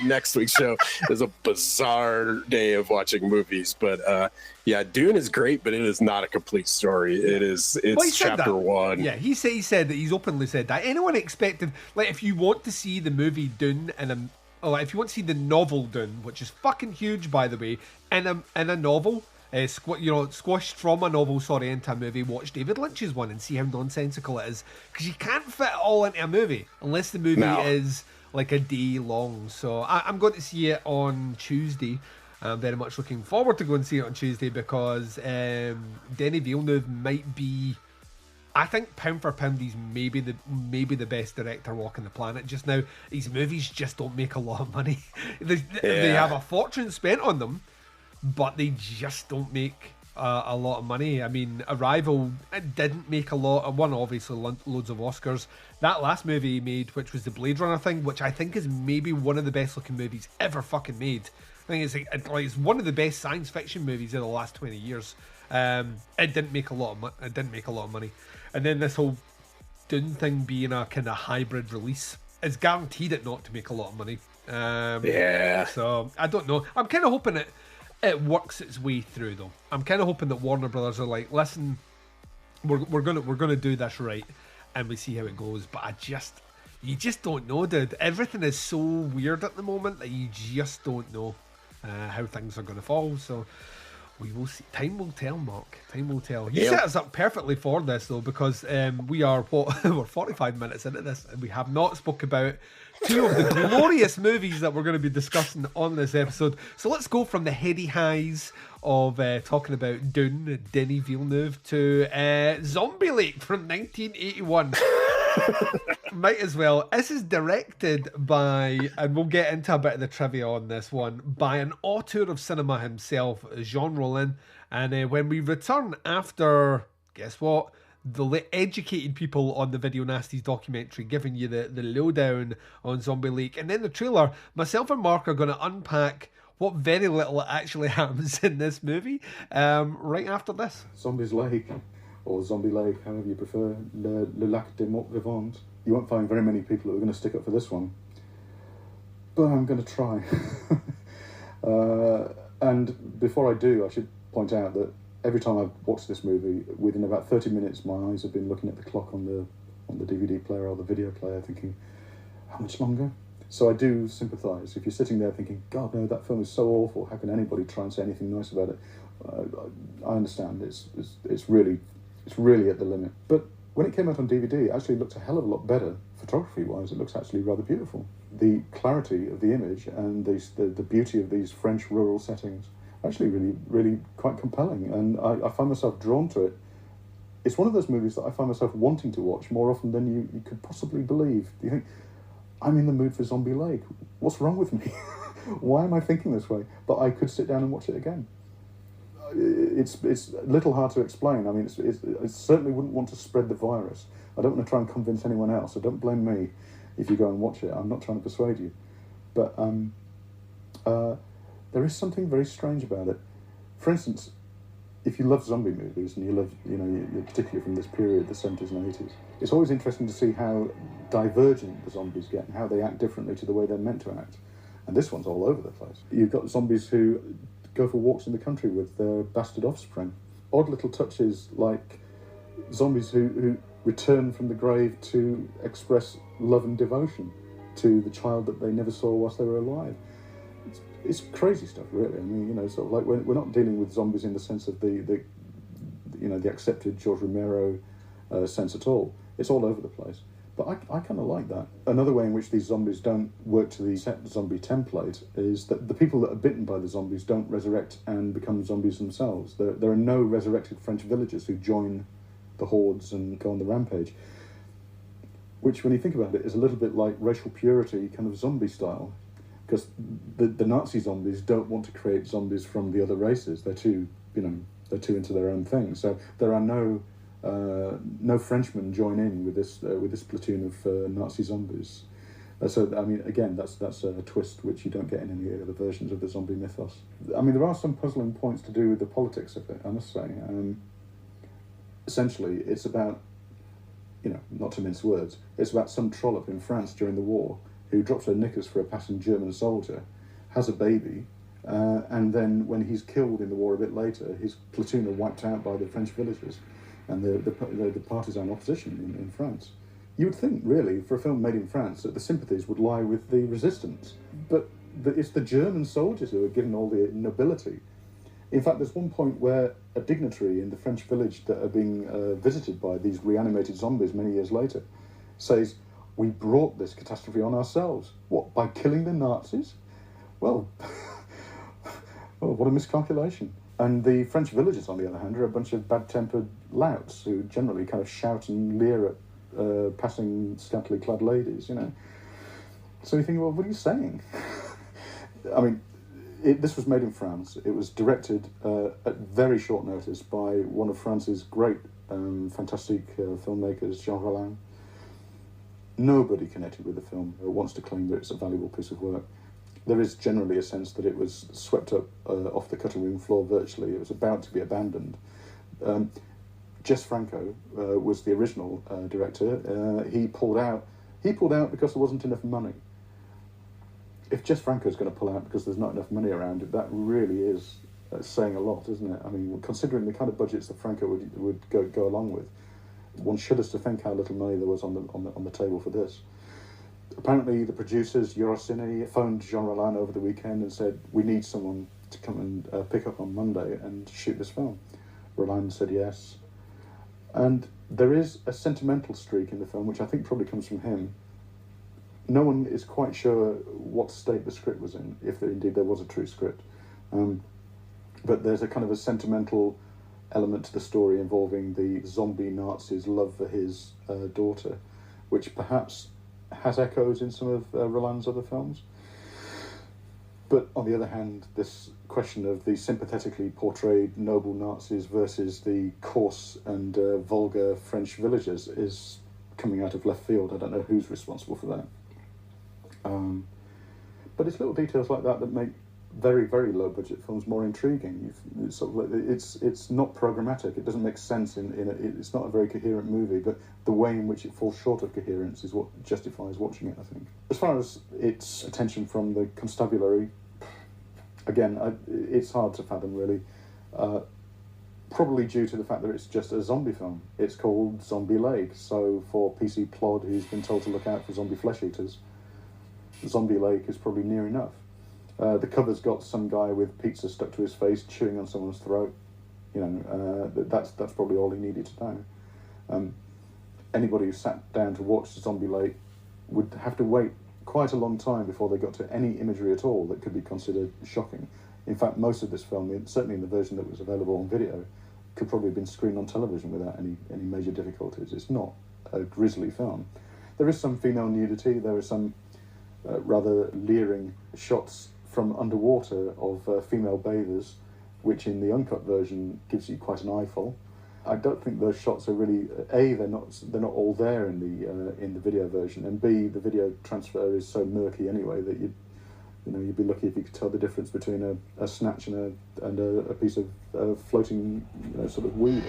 next week's show. It was a bizarre day of watching movies, but yeah, Dune is great, but it is not a complete story. It's chapter 1. Yeah, he said that, he's openly said that. Anyone expected, like, if you want to see the movie Dune if you want to see the novel Dune, which is fucking huge, by the way, in a novel, squashed from a novel, into a movie, watch David Lynch's one and see how nonsensical it is, because you can't fit it all into a movie unless the movie is like a day long. So I'm going to see it on Tuesday. I'm very much looking forward to going and see it on Tuesday, because Denis Villeneuve might be, I think, pound for pound, he's maybe the best director walking the planet just now. These movies just don't make a lot of money. They have a fortune spent on them, but they just don't make a lot of money. I mean, Arrival, it didn't make a lot. It won, obviously, loads of Oscars. That last movie he made, which was the Blade Runner thing, which I think is maybe one of the best looking movies ever fucking made. I think it's one of the best science fiction movies in the last 20 years. It didn't make a lot of money. And then this whole Dune thing being a kind of hybrid release is guaranteed it not to make a lot of money. So I don't know. I'm kind of hoping it works its way through, though. I'm kind of hoping that Warner Brothers are like, listen, we're gonna do this right, and we see how it goes. But you just don't know, dude. Everything is so weird at the moment that you just don't know how things are gonna fall. So we will see. Time will tell, Mark. Time will tell. You set us up perfectly for this, though, because we're 45 minutes into this, and we have not spoke about 2 of the glorious movies that we're going to be discussing on this episode. So let's go from the heady highs of talking about Dune, Denis Villeneuve, to Zombie Lake from 1981. Might as well. This is directed by, and we'll get into a bit of the trivia on this one, by an auteur of cinema himself, Jean Rollin. And when we return after, guess what? educating people on the Video Nasties documentary, giving you the lowdown on Zombie Lake. And then the trailer, myself and Mark are going to unpack what very little actually happens in this movie right after this. Zombies Lake, or Zombie Lake, however you prefer, Le Lac des Morts Vivants. You won't find very many people who are going to stick up for this one, but I'm going to try. And before I do, I should point out that every time I've watched this movie, within about 30 minutes, my eyes have been looking at the clock on the DVD player or the video player, thinking, how much longer? So I do sympathise. If you're sitting there thinking, God, no, that film is so awful, how can anybody try and say anything nice about it? I understand. It's really at the limit. But when it came out on DVD, it actually looked a hell of a lot better, photography-wise. It looks actually rather beautiful. The clarity of the image and the beauty of these French rural settings actually really quite compelling. And I find myself drawn to it. It's one of those movies that I find myself wanting to watch more often than you could possibly believe. You think, I'm in the mood for Zombie Lake. What's wrong with me? Why am I thinking this way? But I could sit down and watch it again. It's a little hard to explain. I mean, I certainly wouldn't want to spread the virus. I don't want to try and convince anyone else, so don't blame me if you go and watch it. I'm not trying to persuade you. But there is something very strange about it. For instance, if you love zombie movies and you love, particularly from this period, the 70s and 80s, it's always interesting to see how divergent the zombies get and how they act differently to the way they're meant to act. And this one's all over the place. You've got zombies who go for walks in the country with their bastard offspring. Odd little touches like zombies who return from the grave to express love and devotion to the child that they never saw whilst they were alive. It's crazy stuff, really. I mean, sort of like we're not dealing with zombies in the sense of the accepted George Romero sense at all. It's all over the place. But I kind of like that. Another way in which these zombies don't work to the set zombie template is that the people that are bitten by the zombies don't resurrect and become zombies themselves. There are no resurrected French villagers who join the hordes and go on the rampage, which, when you think about it, is a little bit like racial purity kind of zombie style, because the Nazi zombies don't want to create zombies from the other races. They're too into their own thing. So there are no Frenchmen join in with this platoon of Nazi zombies. So I mean, again, that's a twist which you don't get in any other versions of the zombie mythos. I mean, there are some puzzling points to do with the politics of it, I must say. Essentially, it's about, not to mince words, it's about some trollop in France during the war who drops her knickers for a passing German soldier, has a baby, and then when he's killed in the war a bit later, his platoon are wiped out by the French villagers and the partisan opposition in France. You would think, really, for a film made in France, that the sympathies would lie with the resistance, but it's the German soldiers who are given all the nobility. In fact, there's one point where a dignitary in the French village that are being visited by these reanimated zombies many years later says, "We brought this catastrophe on ourselves." What, by killing the Nazis? Well, what a miscalculation. And the French villagers, on the other hand, are a bunch of bad-tempered louts who generally kind of shout and leer at passing scantily clad ladies, So you think, well, what are you saying? I mean, this was made in France. It was directed at very short notice by one of France's great, fantastic filmmakers, Jean Rollin. Nobody connected with the film wants to claim that it's a valuable piece of work. There is generally a sense that it was swept up off the cutting room floor virtually. It was about to be abandoned. Jess Franco was the original director. He pulled out because there wasn't enough money. If Jess Franco's going to pull out because there's not enough money around it, that really is saying a lot, isn't it? I mean, considering the kind of budgets that Franco would go along with, one shudders to think how little money there was on the table for this. Apparently, the producers, Eurocine, phoned Jean Rollin over the weekend and said, "We need someone to come and pick up on Monday and shoot this film." Rollin said yes. And there is a sentimental streak in the film, which I think probably comes from him. No one is quite sure what state the script was in, if indeed there was a true script. But there's a kind of a sentimental element to the story involving the zombie Nazi's love for his daughter, which perhaps has echoes in some of Rollin's other films. But on the other hand, this question of the sympathetically portrayed noble Nazis versus the coarse and vulgar French villagers is coming out of left field. I don't know who's responsible for that. But it's little details like that that make very, very low budget films more intriguing. It's sort of like, it's not programmatic. It doesn't make sense it's not a very coherent movie, but the way in which it falls short of coherence is what justifies watching it, I think. As far as its attention from the constabulary, again, it's hard to fathom, really. Probably due to the fact that it's just a zombie film. It's called Zombie Lake, so for PC Plod, who's been told to look out for zombie flesh eaters, Zombie Lake is probably near enough. The cover's got some guy with pizza stuck to his face chewing on someone's throat. You know, that's probably all he needed to know. Anybody who sat down to watch Zombie Lake would have to wait quite a long time before they got to any imagery at all that could be considered shocking. In fact, most of this film, certainly in the version that was available on video, could probably have been screened on television without any major difficulties. It's not a grisly film. There is some female nudity. There are some rather leering shots from underwater of female bathers, which in the uncut version gives you quite an eyeful. I don't think those shots are really they're not all there in the video version, and B, the video transfer is so murky anyway that you'd be lucky if you could tell the difference between a snatch and a piece of floating sort of weed.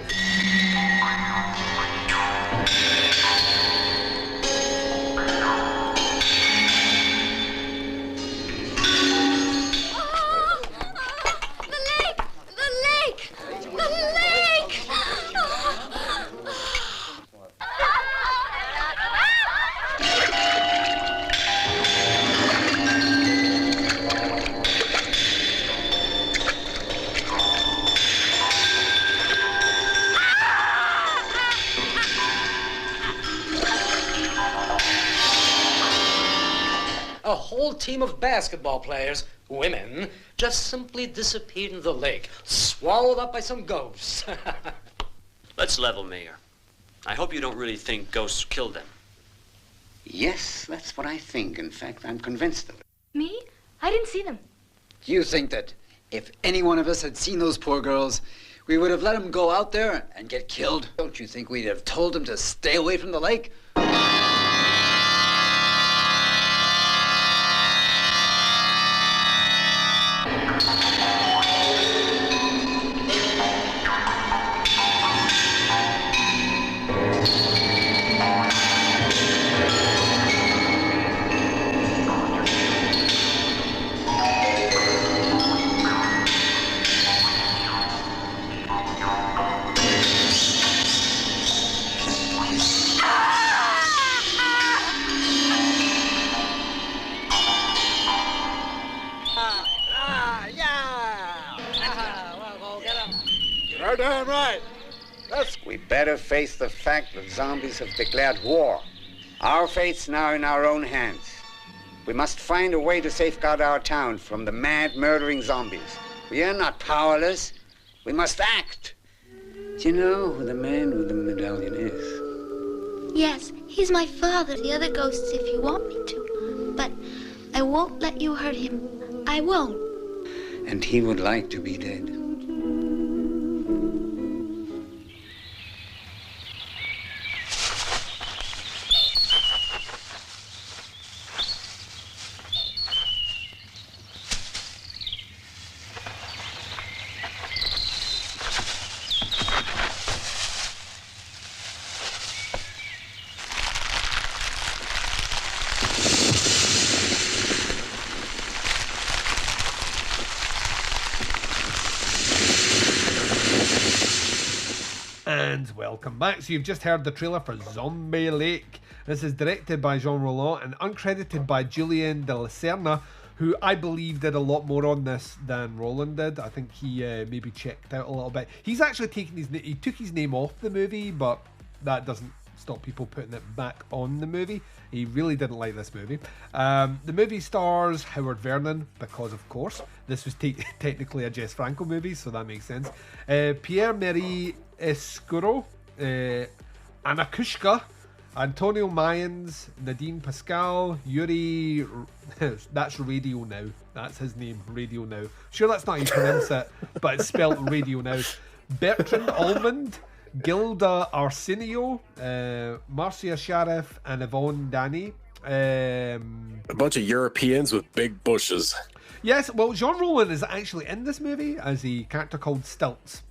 A whole team of basketball players, women, just simply disappeared in the lake, swallowed up by some ghosts. Let's level, Mayor. I hope you don't really think ghosts killed them. Yes, that's what I think. In fact, I'm convinced of it. Me? I didn't see them. Do you think that if any one of us had seen those poor girls, we would have let them go out there and get killed? Don't you think we'd have told them to stay away from the lake? Damn right. We better face the fact that zombies have declared war. Our fate's now in our own hands. We must find a way to safeguard our town from the mad, murdering zombies. We are not powerless. We must act. Do you know who the man with the medallion is? Yes, he's my father. The other ghosts if you want me to. But I won't let you hurt him. I won't. And he would like to be dead. And welcome back. So you've just heard the trailer for Zombie Lake. This is directed by Jean Rollin and uncredited by Julien de la Serna, who I believe did a lot more on this than Rollin did. I think he maybe checked out a little bit. He's actually he took his name off the movie, but that doesn't stop people putting it back on the movie. He really didn't like this movie. The movie stars Howard Vernon, because of course this was technically a Jess Franco movie, so that makes sense. Pierre-Marie Escuro, Anna Kushka, Antonio Mayans, Nadine Pascal, Yuri, that's Radio Now, That's his name, Radio Now. Sure, that's not how you pronounce it, but it's spelled Radio Now. Bertrand Almond, Gilda Arsenio, Marcia Sharif, and Yvonne Danny. A bunch of Europeans with big bushes. Yes, well, Jean Rollin is actually in this movie as a character called Stilts.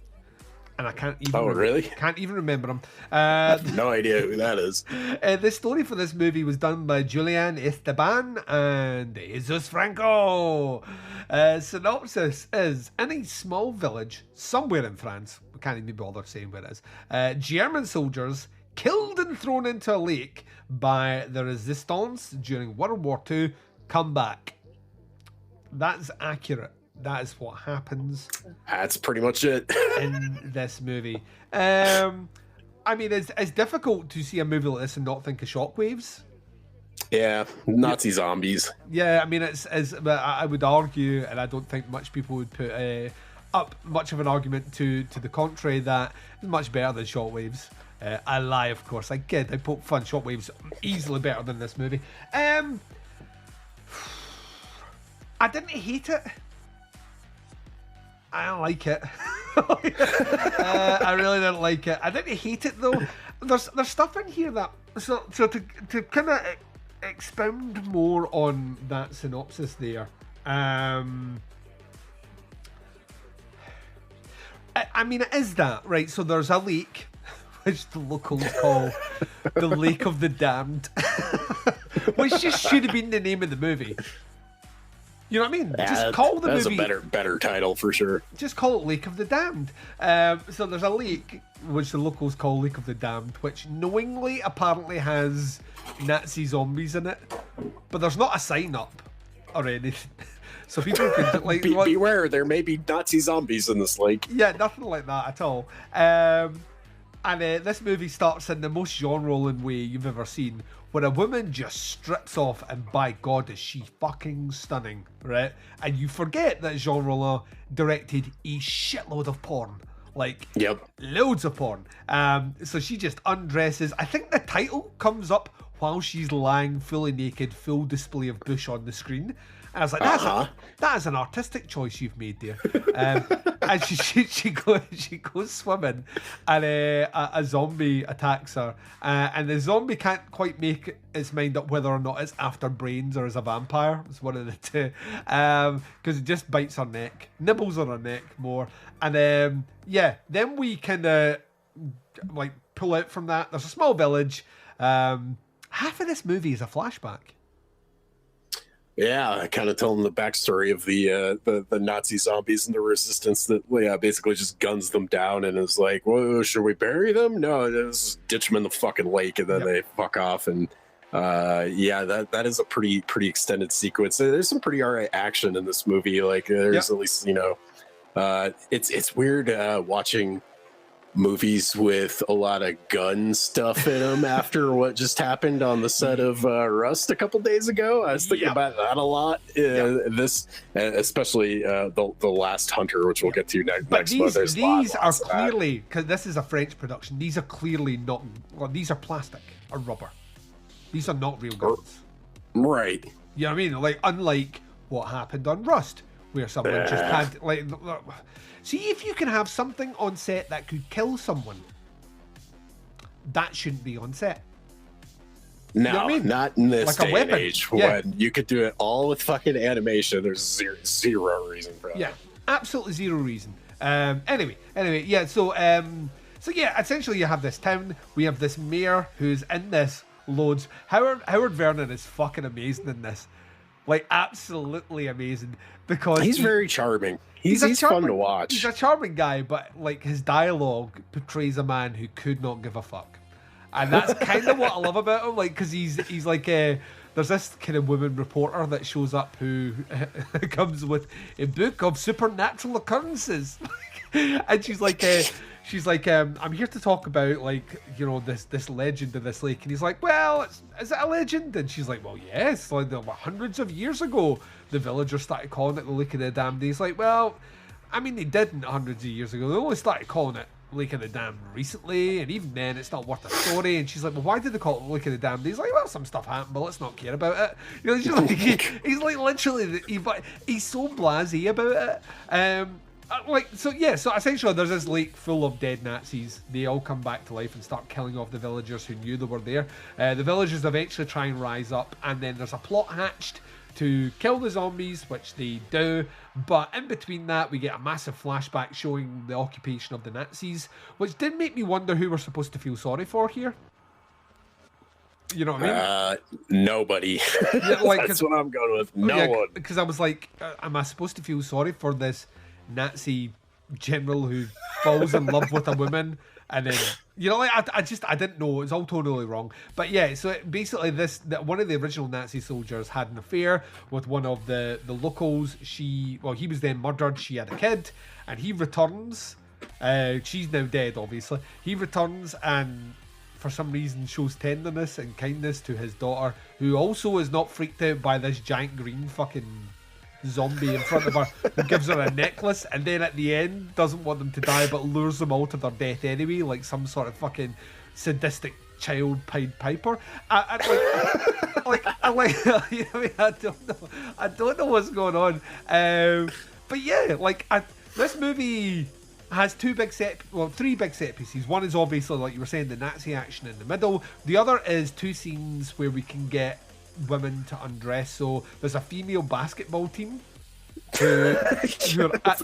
And I can't even can't even remember him. I have no idea who that is. The story for this movie was done by Julian Esteban and Jesus Franco. Synopsis is, in a small village somewhere in France, we can't even be bothered saying where it is, German soldiers killed and thrown into a lake by the Resistance during World War II come back. That's accurate. That is what happens. That's pretty much it. In this movie. I mean, it's difficult to see a movie like this and not think of Shockwaves. Yeah, Nazi zombies. Yeah, I mean, but I would argue, and I don't think much people would put up much of an argument to the contrary, that it's much better than Shockwaves. I lie, of course. I kid. I poke fun. Shockwaves easily better than this movie. I didn't hate it. I don't like it. I really didn't like it. I didn't hate it though. There's stuff in here that so to kind of expound more on that synopsis there. I mean, it is that right? So there's a lake, which the locals call the Lake of the Damned, which just should have been the name of the movie. You know what I mean? Just call the movie. That's a better title for sure. Just call it Lake of the Damned. So there's a lake, which the locals call Lake of the Damned, which knowingly apparently has Nazi zombies in it, but there's not a sign up or anything. So people can like beware, there may be Nazi zombies in this lake. Yeah, nothing like that at all. And this movie starts in the most Jean Rollin way you've ever seen, where a woman just strips off, and by God is she fucking stunning, right? And you forget that Jean Rollin directed a shitload of porn. Like, loads of porn. So she just undresses. I think the title comes up while she's lying fully naked, full display of bush on the screen. And I was like, that is an artistic choice you've made there. And she goes swimming, and a zombie attacks her, and the zombie can't quite make its mind up whether or not it's after brains or is a vampire. It's one of the two, because it just bites her neck, nibbles on her neck more, and then we kind of like pull out from that. There's a small village. Half of this movie is a flashback. Yeah, I kind of tell them the backstory of the Nazi zombies and the resistance that basically just guns them down and is like, well, should we bury them? No, just ditch them in the fucking lake, and then they fuck off. And that is a pretty extended sequence. There's some pretty alright action in this movie. Like there's at least it's weird watching movies with a lot of gun stuff in them after what just happened on the set of Rust a couple days ago. I was thinking about that a lot. This, especially the Last Hunter, which we'll get to next month. These are clearly, because this is a French production, these are clearly not, well, these are plastic or rubber. These are not real guns. Right. You know what I mean? Like, unlike what happened on Rust, where someone just had, like... See, if you can have something on set that could kill someone, that shouldn't be on set. No, you know what I mean? Not in this like day and age when you could do it all with fucking animation. There's zero reason for that. Yeah, absolutely zero reason. Anyway, yeah. So yeah, essentially you have this town. We have this mayor who's in this loads. Howard Vernon is fucking amazing in this. Like, absolutely amazing, because he's very charming. He's fun to watch. He's a charming guy, but like his dialogue portrays a man who could not give a fuck, and that's kind of what I love about him. Like, because he's like there's this kind of woman reporter that shows up who comes with a book of supernatural occurrences, and she's like. I'm here to talk about, like, you know, this legend of this lake. And he's like, well, is it a legend? And she's like, well, yes. Like, hundreds of years ago, the villagers started calling it the Lake of the Damned. And he's like, well, I mean, they didn't hundreds of years ago. They only started calling it Lake of the Damned recently, and even then it's not worth a story. And she's like, well, why did they call it Lake of the Damned? He's like, well, some stuff happened, but let's not care about it. You know, it's just like, he's like literally, he's so blasé about it. So essentially there's this lake full of dead Nazis. They all come back to life and start killing off the villagers who knew they were there. The villagers eventually try and rise up, and then there's a plot hatched to kill the zombies, which they do, but in between that we get a massive flashback showing the occupation of the Nazis, which did make me wonder who we're supposed to feel sorry for here. You know what I mean? Nobody. Yeah, that's what I'm going with. No one. Because I was like, am I supposed to feel sorry for this Nazi general who falls in love with a woman? And then, you know, like, I didn't know. It was all totally wrong. But yeah, so basically one of the original Nazi soldiers had an affair with one of the locals. He was then murdered. She had a kid, and he returns. She's now dead, obviously. He returns and for some reason shows tenderness and kindness to his daughter, who also is not freaked out by this giant green fucking zombie in front of her who gives her a necklace, and then at the end doesn't want them to die but lures them all to their death anyway, like some sort of fucking sadistic child Pied Piper. I don't know what's going on, but yeah, this movie has three big set pieces. One is obviously, like you were saying, the Nazi action in the middle. The other is two scenes where we can get women to undress. So there's a female basketball team who are at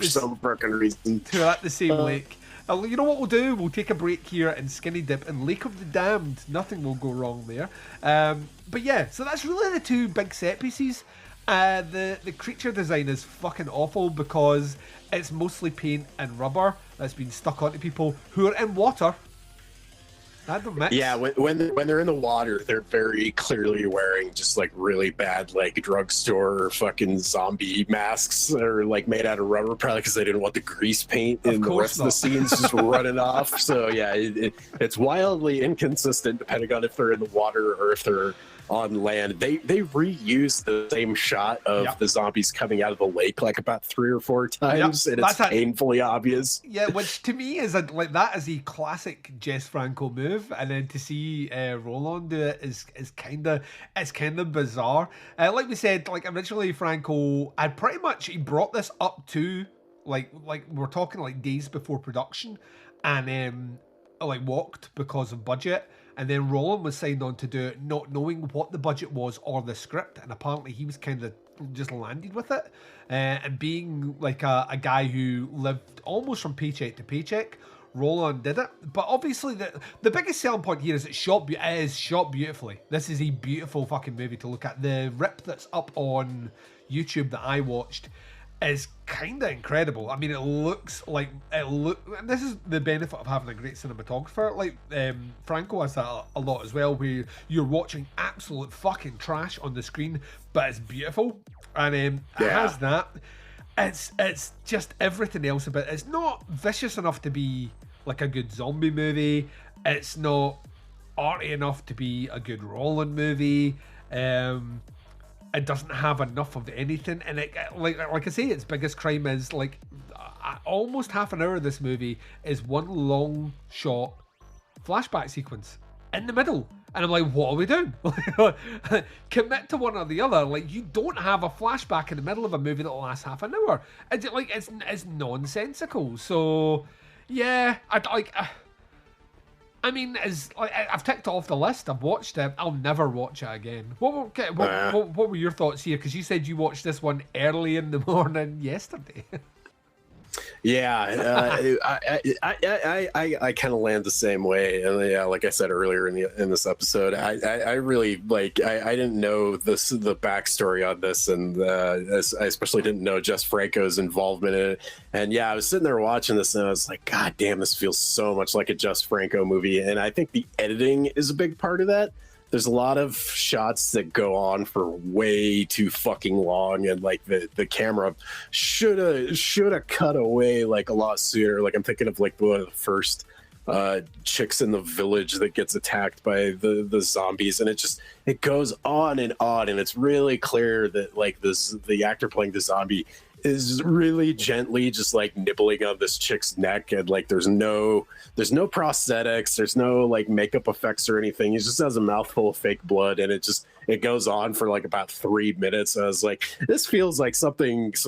some freaking reason who are at the same lake. You know what we'll do? We'll take a break here and skinny dip in Lake of the Damned. Nothing will go wrong there. But yeah, so that's really the two big set pieces. The creature design is fucking awful because it's mostly paint and rubber that's been stuck onto people who are in water. Yeah, when they're in the water, they're very clearly wearing just like really bad like drugstore fucking zombie masks that are like made out of rubber, probably because they didn't want the grease paint in the rest of the scenes just running off. So yeah, it's wildly inconsistent depending on if they're in the water or if they're on land. They reuse the same shot of the zombies coming out of the lake like about 3 or 4 times, and it's painfully obvious. Yeah, which to me is that is a classic Jess Franco move, and then to see Rollin do it is kind of bizarre. Like we said, like originally Franco he brought this up to like we're talking like days before production, and walked because of budget. And then Rollin was signed on to do it, not knowing what the budget was or the script, and apparently he was kind of just landed with it. And being like a guy who lived almost from paycheck to paycheck, Rollin did it. But obviously the biggest selling point here is it is shot beautifully. This is a beautiful fucking movie to look at. The rip that's up on YouTube that I watched is kind of incredible. I mean, and this is the benefit of having a great cinematographer. Like Franco has that a lot as well, where you're watching absolute fucking trash on the screen, but it's beautiful, and it has that. It's just everything else about it. It's not vicious enough to be like a good zombie movie. It's not arty enough to be a good Rollin movie. It doesn't have enough of anything, and like I say, its biggest crime is like almost half an hour of this movie is one long shot flashback sequence in the middle, and I'm like, what are we doing? Commit to one or the other. Like, you don't have a flashback in the middle of a movie that lasts half an hour. It's nonsensical. So yeah, I've ticked it off the list. I've watched it. I'll never watch it again. What were your thoughts here? Because you said you watched this one early in the morning yesterday. Yeah, I kind of land the same way, and yeah, like I said earlier in this episode, I really I didn't know the backstory on this, and I especially didn't know Jess Franco's involvement in it. And yeah, I was sitting there watching this, and I was like, God damn, this feels so much like a Jess Franco movie. And I think the editing is a big part of that. There's a lot of shots that go on for way too fucking long, and like the camera should have cut away like a lot sooner. Like I'm thinking of like one of the first chicks in the village that gets attacked by the zombies, and it goes on, and it's really clear that like the actor playing the zombie is really gently just like nibbling on this chick's neck, and like there's no prosthetics, there's no like makeup effects or anything. He just has a mouthful of fake blood, and it goes on for like about 3 minutes. I was like, this feels like some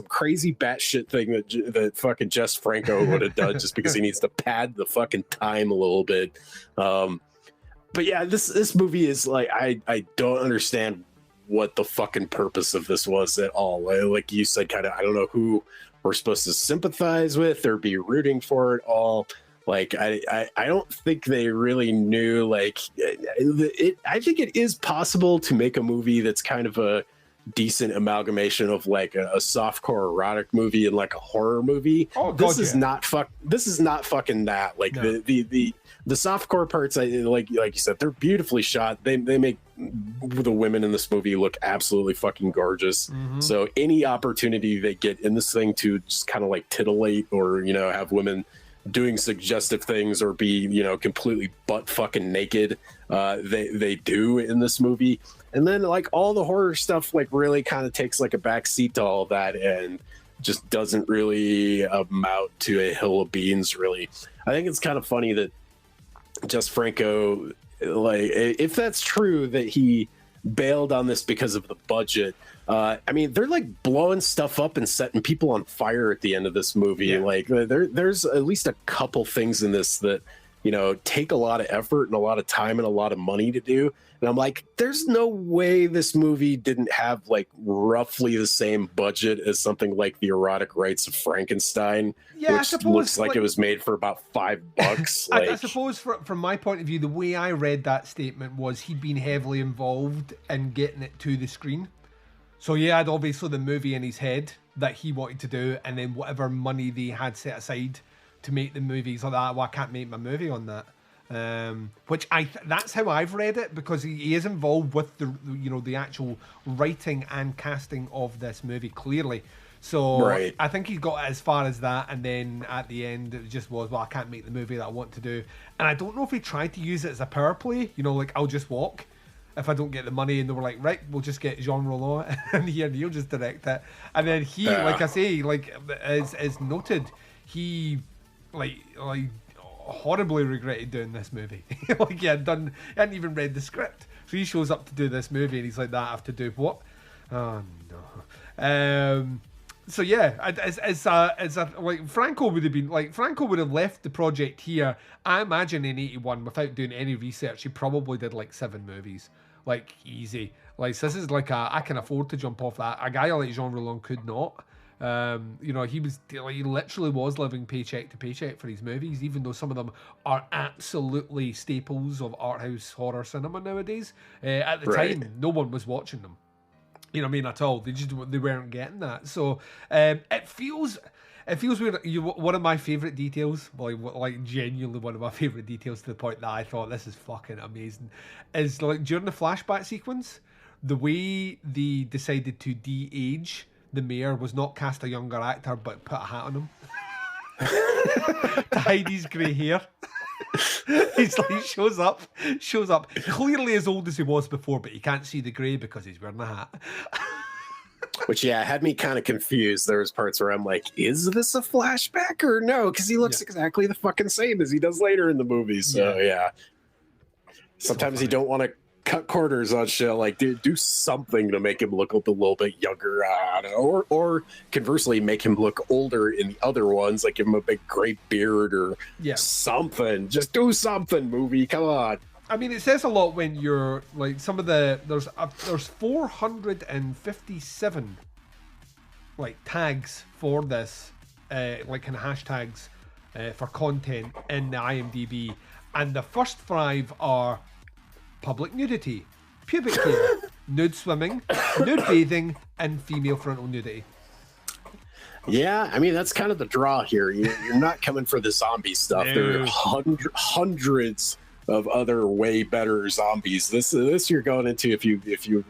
crazy batshit thing that fucking Jess Franco would have done just because he needs to pad the fucking time a little bit. But yeah, this movie is like, I don't understand what the fucking purpose of this was at all. Like you said, kind of, I don't know who we're supposed to sympathize with or be rooting for it all. Like, I don't think they really knew, like, I think it is possible to make a movie that's kind of a decent amalgamation of like a softcore erotic movie and like a horror movie. Oh, this is not fucking that. Like, no. the softcore parts, like you said, they're beautifully shot. They make the women in this movie look absolutely fucking gorgeous. Mm-hmm. So any opportunity they get in this thing to just kind of like titillate or, you know, have women doing suggestive things or be, you know, completely butt fucking naked, they do in this movie. And then like all the horror stuff like really kind of takes like a back seat to all of that and just doesn't really amount to a hill of beans, really. I think it's kind of funny that Jess Franco, like, if that's true that he bailed on this because of the budget, I mean, they're like blowing stuff up and setting people on fire at the end of this movie. Yeah. Like there's at least a couple things in this that, you know, take a lot of effort and a lot of time and a lot of money to do. And I'm like, there's no way this movie didn't have like roughly the same budget as something like The Erotic Rites of Frankenstein, which looks like it was made for about $5. I suppose from my point of view, the way I read that statement was he'd been heavily involved in getting it to the screen. So he had obviously the movie in his head that he wanted to do, and then whatever money they had set aside to make the movies like that, well, I can't make my movie on that. Which that's how I've read it, because he is involved with the actual writing and casting of this movie clearly. So right. I think he got as far as that, and then at the end it just was, well, I can't make the movie that I want to do. And I don't know if he tried to use it as a power play, you know, like I'll just walk if I don't get the money, and they were like, right, we'll just get Jean Rollin in here and he'll just direct it. And then he, like I say, like as noted, he like horribly regretted doing this movie. Like he hadn't even read the script. So he shows up to do this movie and he's like, that I have to do what? Oh no. So yeah, as like Franco would have left the project here. I imagine in 81, without doing any research, he probably did like 7 movies, like easy. Like so this is like I can afford to jump off that. A guy like Jean Rollin could not. You know, he literally was living paycheck to paycheck for his movies, even though some of them are absolutely staples of art house horror cinema nowadays. At the time, no one was watching them. You know what I mean? At all. They weren't getting that. So it feels weird. One of my favorite details, like genuinely one of my favorite details, to the point that I thought this is fucking amazing, is like during the flashback sequence, the way they decided to de-age the mayor was not cast a younger actor, but put a hat on him to hide his grey hair. He's like shows up clearly as old as he was before, but you can't see the grey because he's wearing a hat. Which had me kind of confused. There was parts where I'm like, is this a flashback or no? Because he looks exactly the fucking same as he does later in the movie. So yeah. Sometimes you don't want to cut corners on shit, like do something to make him look a little bit younger, or conversely make him look older in the other ones, like give him a big gray beard or something. Just do something, movie, come on. I mean, it says a lot when you're like some of the there's 457 like tags for this, like kind of hashtags for content in the IMDb, and the first 5 are public nudity, pubic hair, nude swimming, nude bathing, and female frontal nudity. Yeah, I mean, that's kind of the draw here. You're not coming for the zombie stuff. No. There are hundreds of other way better zombies. This you're going into if you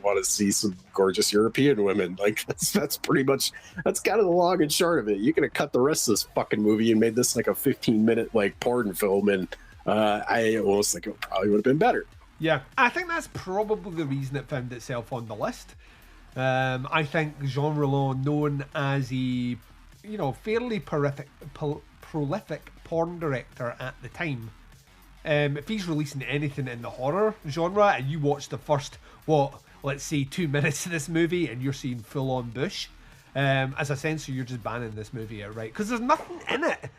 want to see some gorgeous European women. Like that's pretty much, that's kind of the long and short of it. You could have cut the rest of this fucking movie and made this like a 15-minute like porn film, and I almost think it probably would have been better. Yeah, I think that's probably the reason it found itself on the list. I think Jean Rollin, known as a fairly prolific porn director at the time, if he's releasing anything in the horror genre and you watch the first, let's say 2 minutes of this movie and you're seeing full-on bush, as a censor, you're just banning this movie outright, because there's nothing in it.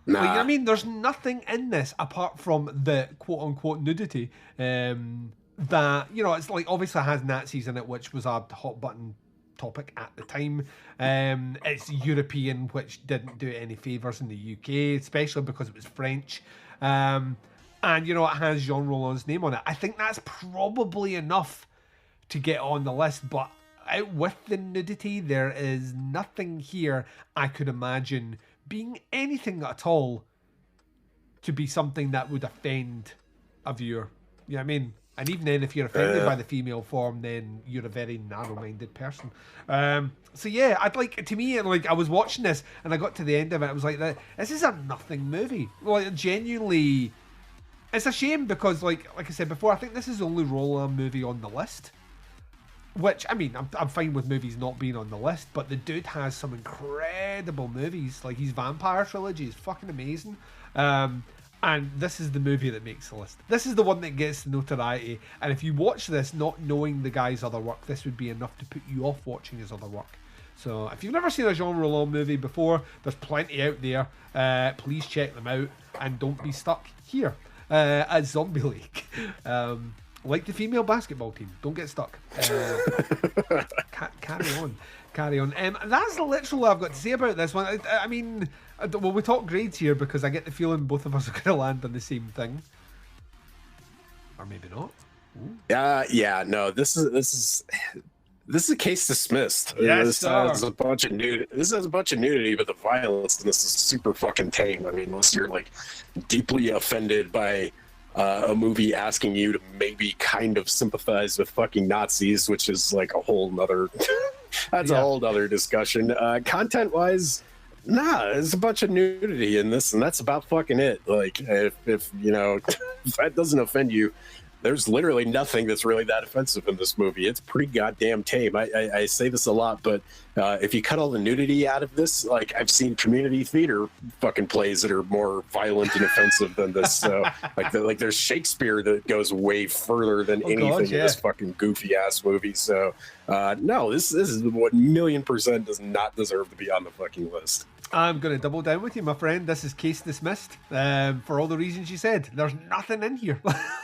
Nah. Like, I mean, there's nothing in this apart from the quote-unquote nudity, that, it's like, obviously has Nazis in it, which was a hot-button topic at the time. It's European, which didn't do it any favours in the UK, especially because it was French. And, it has Jean Rollin's name on it. I think that's probably enough to get on the list, but out with the nudity, there is nothing here I could imagine being anything at all to be something that would offend a viewer. You know what I mean? And even then, if you're offended by the female form, then you're a very narrow-minded person. So yeah, to me, I was watching this and I got to the end of it. I was like, this is a nothing movie. Like, genuinely, it's a shame because, like I said before, I think this is the only Rollin movie on the list. Which, I mean, I'm fine with movies not being on the list, but the dude has some incredible movies. Like, his Vampire trilogy is fucking amazing. And this is the movie that makes the list. This is the one that gets the notoriety. And if you watch this not knowing the guy's other work, this would be enough to put you off watching his other work. So if you've never seen a Jean Rollin movie before, there's plenty out there. Please check them out and don't be stuck here at Zombie League. Like the female basketball team, don't get stuck. Carry on. That's literally all I've got to say about this one. I mean, well, we talk grades here because I get the feeling both of us are going to land on the same thing, or maybe not. No. This is a case dismissed. Yes, this has a bunch of nudity, but the violence in this is super fucking tame. I mean, unless you're like deeply offended by a movie asking you to maybe kind of sympathize with fucking Nazis, which is like a whole nother a whole nother discussion. Content wise, there's a bunch of nudity in this, and that's about fucking it. Like, if if that doesn't offend you, there's literally nothing that's really that offensive in this movie. It's pretty goddamn tame. I say this a lot, but if you cut all the nudity out of this, like, I've seen community theater fucking plays that are more violent and offensive than this. So like there's Shakespeare that goes way further than anything in this fucking goofy ass movie. So no, this is what 1,000,000% does not deserve to be on the fucking list. I'm going to double down with you, my friend. This is case dismissed for all the reasons you said. There's nothing in here.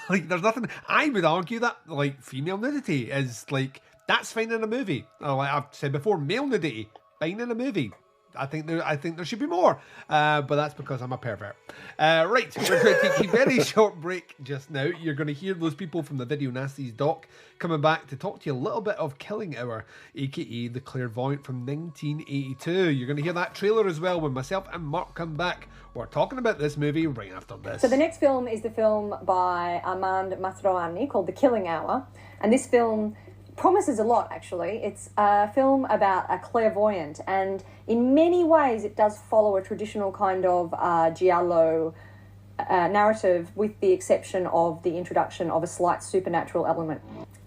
Like, there's nothing. I would argue that, like, female nudity is, like, that's fine in a movie. Like I've said before, male nudity, fine in a movie. I think there should be more, but that's because I'm a pervert. Right, we're going to take a very short break just now. You're going to hear those people from the Video Nasties doc coming back to talk to you a little bit of Killing Hour, aka The Clairvoyant from 1982. You're going to hear that trailer as well when myself and Mark come back. We're talking about this movie right after this. So the next film is the film by Armand Mastroianni called The Killing Hour, and this film promises a lot, actually. It's a film about a clairvoyant, and in many ways it does follow a traditional kind of giallo narrative, with the exception of the introduction of a slight supernatural element.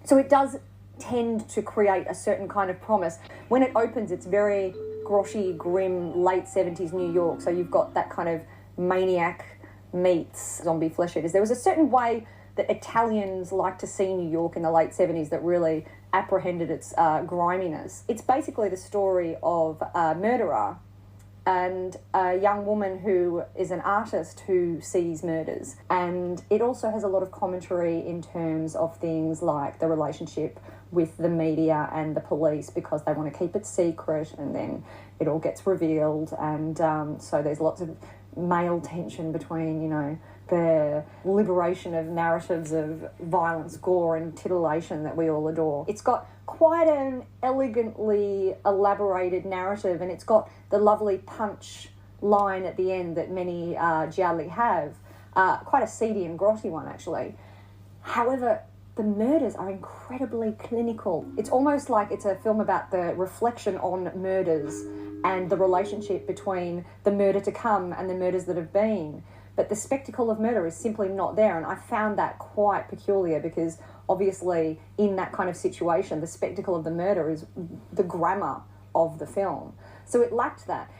So it does tend to create a certain kind of promise. When it opens, it's very grotty, grim, late 70s New York, so you've got that kind of maniac meets zombie flesh eaters. There was a certain way that Italians like to see New York in the late 70s that really apprehended its griminess. It's basically the story of a murderer and a young woman who is an artist who sees murders. And it also has a lot of commentary in terms of things like the relationship with the media and the police, because they want to keep it secret, and then it all gets revealed. And so there's lots of male tension between, the liberation of narratives of violence, gore and titillation that we all adore. It's got quite an elegantly elaborated narrative, and it's got the lovely punch line at the end that many gialli have. Quite a seedy and grotty one, actually. However, the murders are incredibly clinical. It's almost like it's a film about the reflection on murders and the relationship between the murder to come and the murders that have been. But the spectacle of murder is simply not there, and I found that quite peculiar, because obviously in that kind of situation, the spectacle of the murder is the grammar of the film. So it lacked that.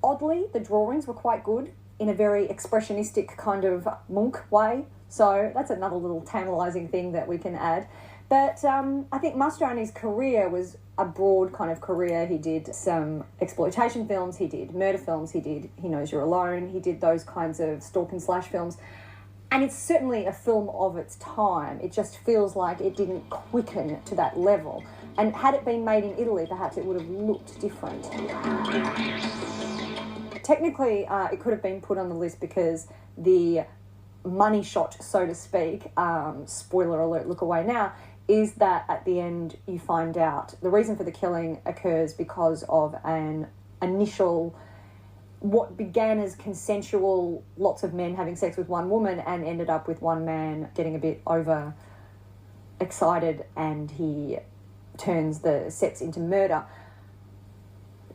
Oddly, the drawings were quite good in a very expressionistic kind of Munch way. So that's another little tantalising thing that we can add. But I think Mastroianni's career was a broad kind of career. He did some exploitation films, he did murder films, he did He Knows You're Alone, he did those kinds of stalk-and-slash films. And it's certainly a film of its time. It just feels like it didn't quicken to that level. And had it been made in Italy, perhaps it would have looked different. Technically, it could have been put on the list because the money shot, so to speak, spoiler alert, look away now, is that at the end you find out the reason for the killing occurs because of an initial, what began as consensual, lots of men having sex with one woman and ended up with one man getting a bit over excited and he turns the sex into murder.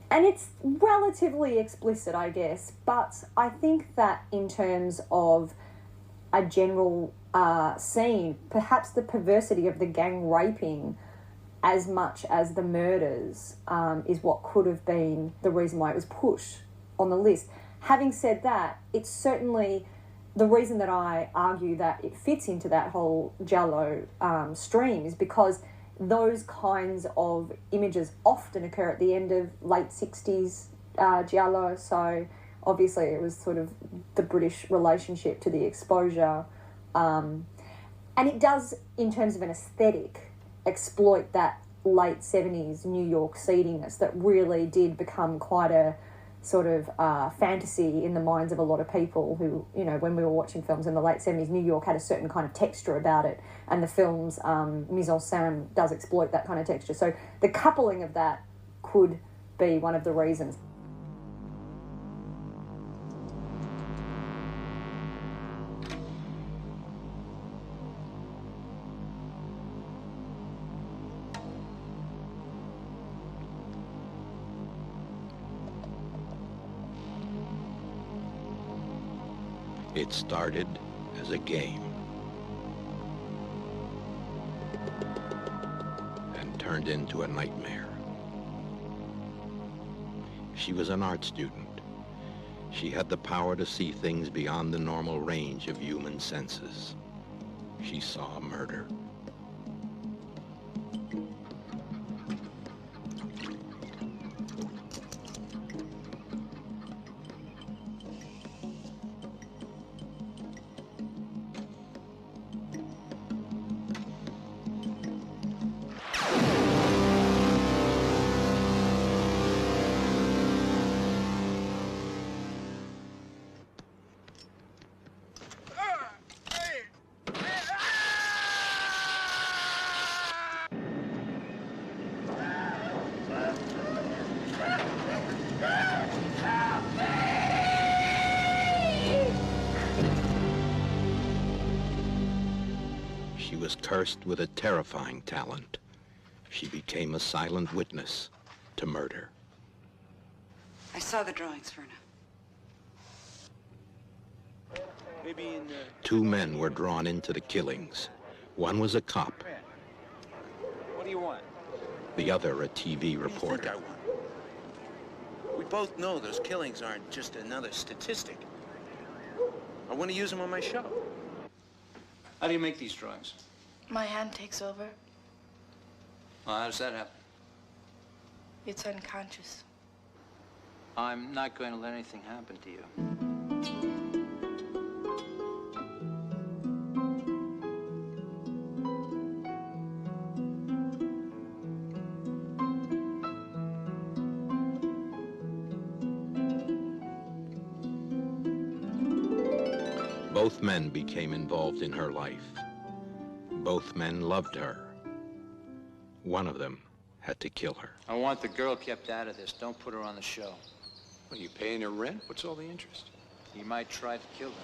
And it's relatively explicit, I guess, but I think that in terms of a general scene, perhaps the perversity of the gang raping as much as the murders is what could have been the reason why it was pushed on the list. Having said that, it's certainly the reason that I argue that it fits into that whole giallo stream is because those kinds of images often occur at the end of late 60s giallo, so obviously it was sort of the British relationship to the exposure. And it does, in terms of an aesthetic, exploit that late 70s New York seediness that really did become quite a sort of fantasy in the minds of a lot of people who, you know, when we were watching films in the late 70s, New York had a certain kind of texture about it, and the film's mise en scène does exploit that kind of texture. So the coupling of that could be one of the reasons. It started as a game and turned into a nightmare. She was an art student. She had the power to see things beyond the normal range of human senses. She saw murder. She was cursed with a terrifying talent. She became a silent witness to murder. I saw the drawings, Verna. Maybe in Two men were drawn into the killings. One was a cop. What do you want? The other a TV reporter. We both know those killings aren't just another statistic. I want to use them on my show. How do you make these drawings? My hand takes over. Well, how does that happen? It's unconscious. I'm not going to let anything happen to you. Both men became involved in her life. Both men loved her. One of them had to kill her. I want the girl kept out of this. Don't put her on the show. Are you paying her rent? What's all the interest? You might try to kill her.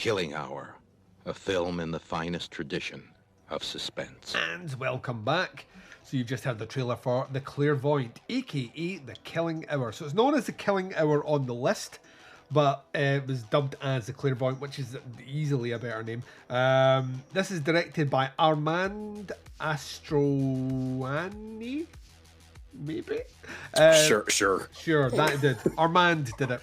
Killing Hour, a film in the finest tradition of suspense. And welcome back. So you've just heard the trailer for The Clairvoyant, aka The Killing Hour. So it's known as The Killing Hour on the list, but it was dubbed as The Clairvoyant, which is easily a better name. This is directed by Armand Astroani, maybe? Sure. That did. Armand did it.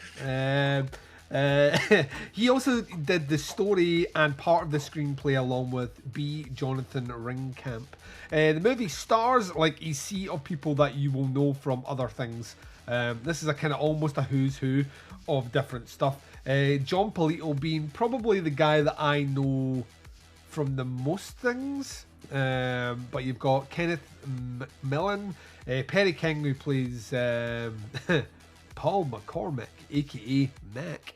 He also did the story and part of the screenplay along with B. Jonathan Ringkamp. The movie stars like a sea of people that you will know from other things. This is a kind of almost a who's who of different stuff. John Polito being probably the guy that I know from the most things. But you've got Kenneth McMillan, Perry King, who plays Paul McCormick, aka Mac.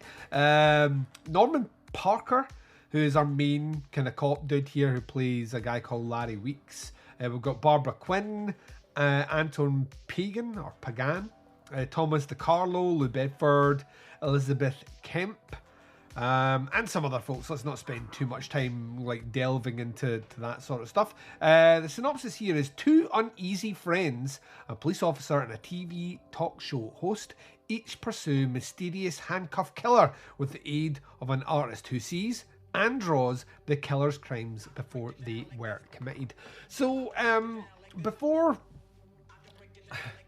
Norman Parker, who is our main kind of cop dude here, who plays a guy called Larry Weeks. We've got Barbara Quinn, Anton Pagan, Thomas DiCarlo, Lou Bedford, Elizabeth Kemp, and some other folks. Let's not spend too much time like delving into that sort of stuff. The synopsis here is: two uneasy friends, a police officer and a TV talk show host, each pursue mysterious handcuff killer with the aid of an artist who sees and draws the killer's crimes before they were committed. So before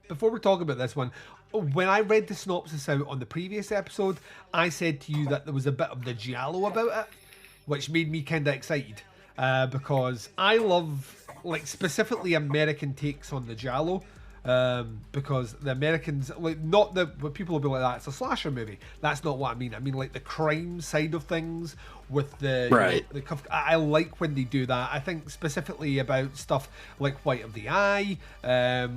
we talk about this one, when I read the synopsis out on the previous episode, I said to you that there was a bit of the giallo about it, which made me kind of excited, because I love, like, specifically American takes on the giallo, because the Americans, like, not the, what people will be like, that it's a slasher movie. That's not what I mean. I mean, like, the crime side of things with the, right. You know, I like when they do that. I think specifically about stuff like White of the Eye,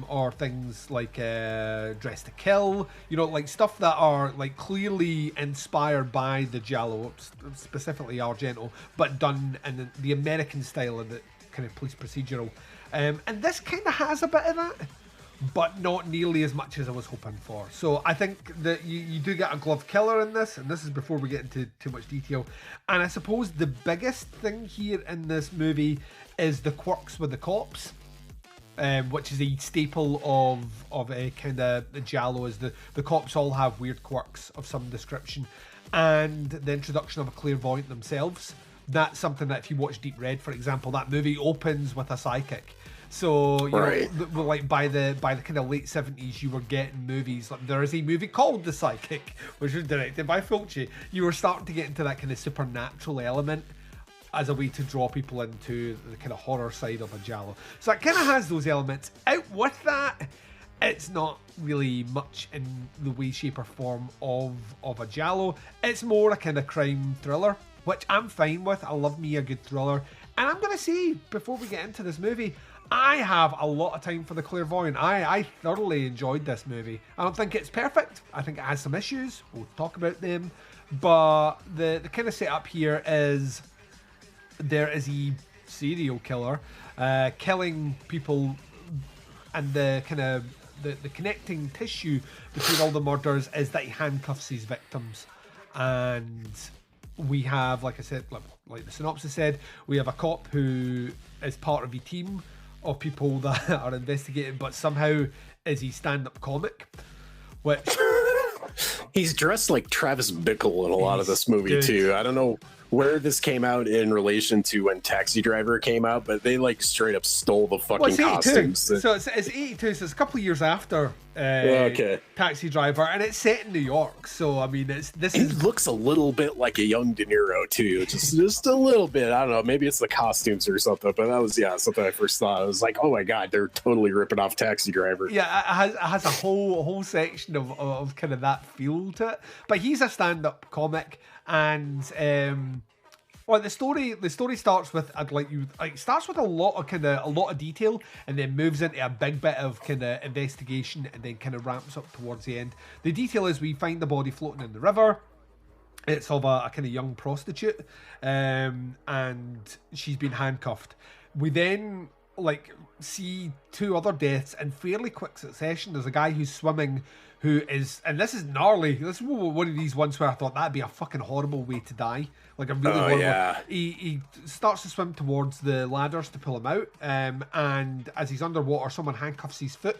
or things like Dress to Kill, you know, like stuff that are like clearly inspired by the giallo, specifically Argento, but done in the American style and the kind of police procedural. And this kind of has a bit of that, but not nearly as much as I was hoping for. So I think that you do get a glove killer in this, and this is before we get into too much detail. And I suppose the biggest thing here in this movie is the quirks with the cops, which is a staple of a kind of the giallo, is the cops all have weird quirks of some description, and the introduction of a clairvoyant themselves. That's something that if you watch Deep Red, for example, that movie opens with a psychic. So, you know, like by the kind of late 70s, you were getting movies. Like, there is a movie called The Psychic, which was directed by Fulci. You were starting to get into that kind of supernatural element as a way to draw people into the kind of horror side of a giallo. So it kind of has those elements. Out with that, it's not really much in the way, shape, or form of a giallo. It's more a kind of crime thriller, which I'm fine with. I love me a good thriller. And I'm going to say, before we get into this movie, I have a lot of time for The Clairvoyant. I thoroughly enjoyed this movie. I don't think it's perfect. I think it has some issues. We'll talk about them. But the kind of setup here is there is a serial killer killing people, and the kind of the connecting tissue between all the murders is that he handcuffs his victims. And we have, like I said, like the synopsis said, we have a cop who is part of a team of people that are investigating, but somehow is he stand-up comic, which he's dressed like Travis Bickle in a lot of this movie too. I don't know where this came out in relation to when Taxi Driver came out, but they like straight up stole the fucking costumes. So it's 82, so it's a couple of years after Taxi Driver, and it's set in New York. So I mean, He looks a little bit like a young De Niro too, just a little bit. I don't know, maybe it's the costumes or something, but that was something I first thought. I was like, oh my god, they're totally ripping off Taxi Driver. Yeah, it has a whole section of kind of that feel to it. But he's a stand-up comic. And well, the story starts with starts with a lot of detail, and then moves into a big bit of kind of investigation, and then kind of ramps up towards the end. The detail is we find the body floating in the river. It's of a kind of young prostitute, and she's been handcuffed. We then see two other deaths in fairly quick succession. There's a guy who's swimming who is, and this is gnarly. This is one of these ones where I thought that'd be a fucking horrible way to die. Like a really horrible. Yeah. He starts to swim towards the ladders to pull him out, and as he's underwater, someone handcuffs his foot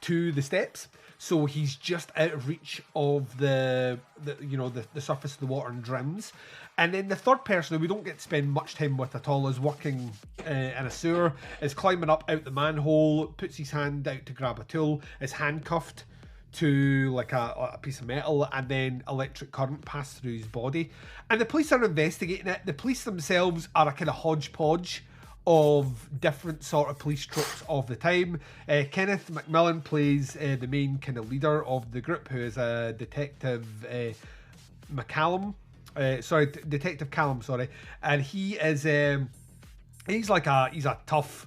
to the steps, so he's just out of reach of the surface of the water and drowns. And then the third person, who we don't get to spend much time with at all, is working in a sewer, is climbing up out the manhole, puts his hand out to grab a tool, is handcuffed to like a piece of metal, and then electric current passed through his body. And the police are investigating it. The police themselves are a kind of hodgepodge of different sort of police tropes of the time. Kenneth McMillan plays the main kind of leader of the group, who is a Detective Detective Callum, and he is he's a tough,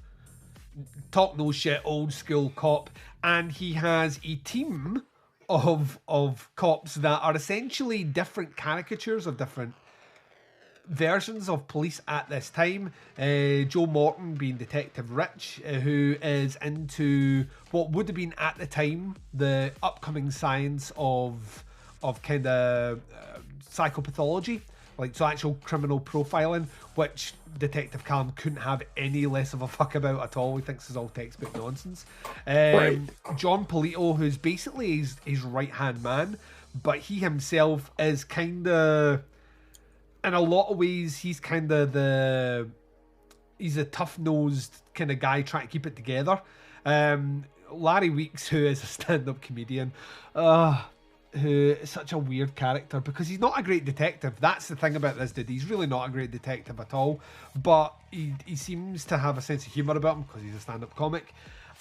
talk no shit, old school cop, and he has a team of cops that are essentially different caricatures of different versions of police at this time. Joe Morton being Detective Rich, who is into what would have been at the time the upcoming science of kind of psychopathology, like so actual criminal profiling, which Detective Callum couldn't have any less of a fuck about at all. He thinks it's all textbook nonsense. Right. John Polito, who's basically his right hand man, but he himself is kind of, in a lot of ways, he's kind of he's a tough-nosed kind of guy trying to keep it together. Larry Weeks, who is a stand-up comedian, who is such a weird character because he's not a great detective. That's the thing about this dude. He's really not a great detective at all, but he seems to have a sense of humour about him because he's a stand-up comic.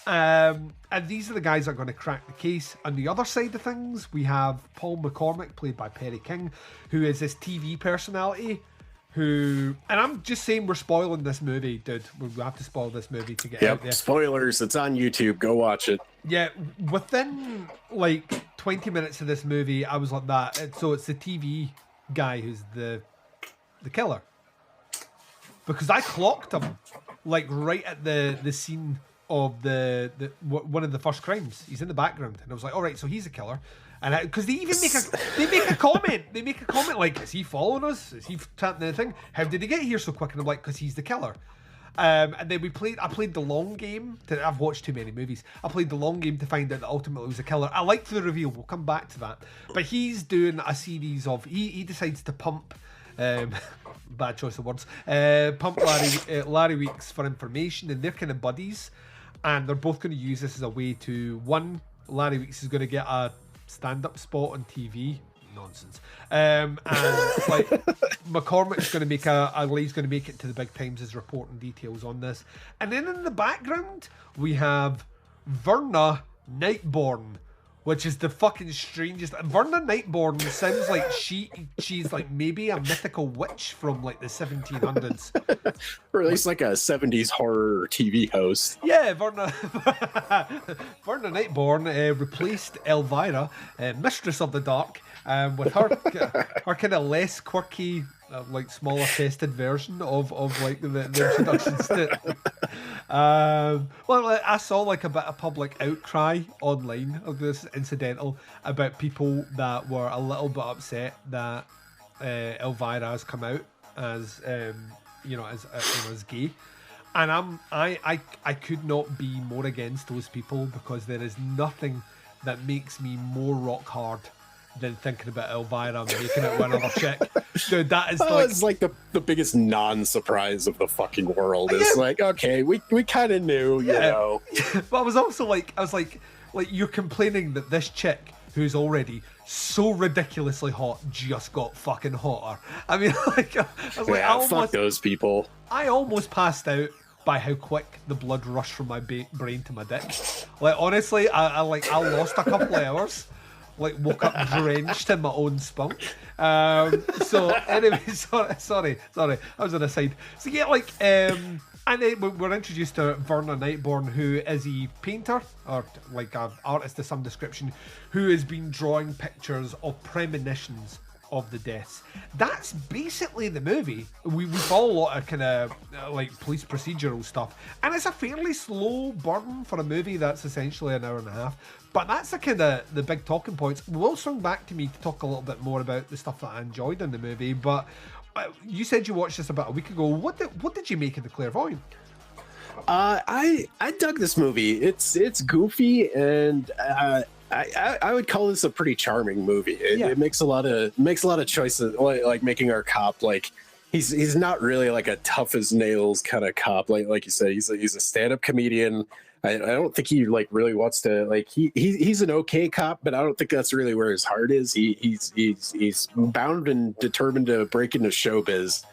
And these are the guys that are going to crack the case. On the other side of things, we have Paul McCormick, played by Perry King, who is this TV personality who, and I'm just saying we're spoiling this movie, dude. We have to spoil this movie to get out there. Spoilers. It's on YouTube. Go watch it. Yeah, within like 20 minutes of this movie, I was like that. So it's the TV guy who's the killer. Because I clocked him like right at the scene of the one of the first crimes. He's in the background, and I was like, all right, so he's a killer. And because they even make a comment. They make a comment like, is he following us? Is he tapping the thing? How did he get here so quick? And I'm like, because he's the killer. And then I played the long game. I've watched too many movies. I played the long game to find out that ultimately it was a killer. I liked the reveal. We'll come back to that. But he's doing a series of, he decides to pump, bad choice of words, pump Larry Weeks for information, and they're kind of buddies. And they're both going to use this as a way to, one, Larry Weeks is going to get a stand-up spot on TV. Nonsense. And like McCormick's going to make he's going to make it to the big times as reporting details on this. And then in the background we have Verna Nightborn, which is the fucking strangest. Verna Nightborn sounds like she's like maybe a mythical witch from like the 1700s. Or at least like a 70s horror TV host. Yeah, Verna Nightborn replaced Elvira, Mistress of the Dark, with her kind of less quirky, like smaller chested version of like the introductions to. Well, I saw like a bit of public outcry online of this incidental about people that were a little bit upset that Elvira has come out as as gay, and I could not be more against those people, because there is nothing that makes me more rock hard than thinking about Elvira making it with another chick. Dude, that is it's like the biggest non-surprise of the fucking world. It's like, okay, we kind of knew, you know. But I was also like, you're complaining that this chick, who's already so ridiculously hot, just got fucking hotter. I mean, like, I was like, fuck those people. I almost passed out by how quick the blood rushed from my brain to my dick. Like, honestly, I lost a couple of hours. Like, woke up drenched in my own spunk. So anyway, sorry, I was on a side. So yeah, like, and then we're introduced to Verna Nightborn, who is a painter, or like an artist of some description, who has been drawing pictures of premonitions of the deaths. That's basically the movie. We follow a lot of kind of like police procedural stuff, and it's a fairly slow burn for a movie that's essentially an hour and a half. But that's the kind of the big talking points. We'll swing back to me to talk a little bit more about the stuff that I enjoyed in the movie. But you said you watched this about a week ago. What did you make of The Clairvoyant? I dug this movie. It's goofy, and I would call this a pretty charming movie. It makes a lot of choices, like making our cop like he's not really like a tough as nails kind of cop. Like you said, he's a stand-up comedian. I don't think he like really wants to like he's an okay cop, but I don't think that's really where his heart is. He's bound and determined to break into showbiz.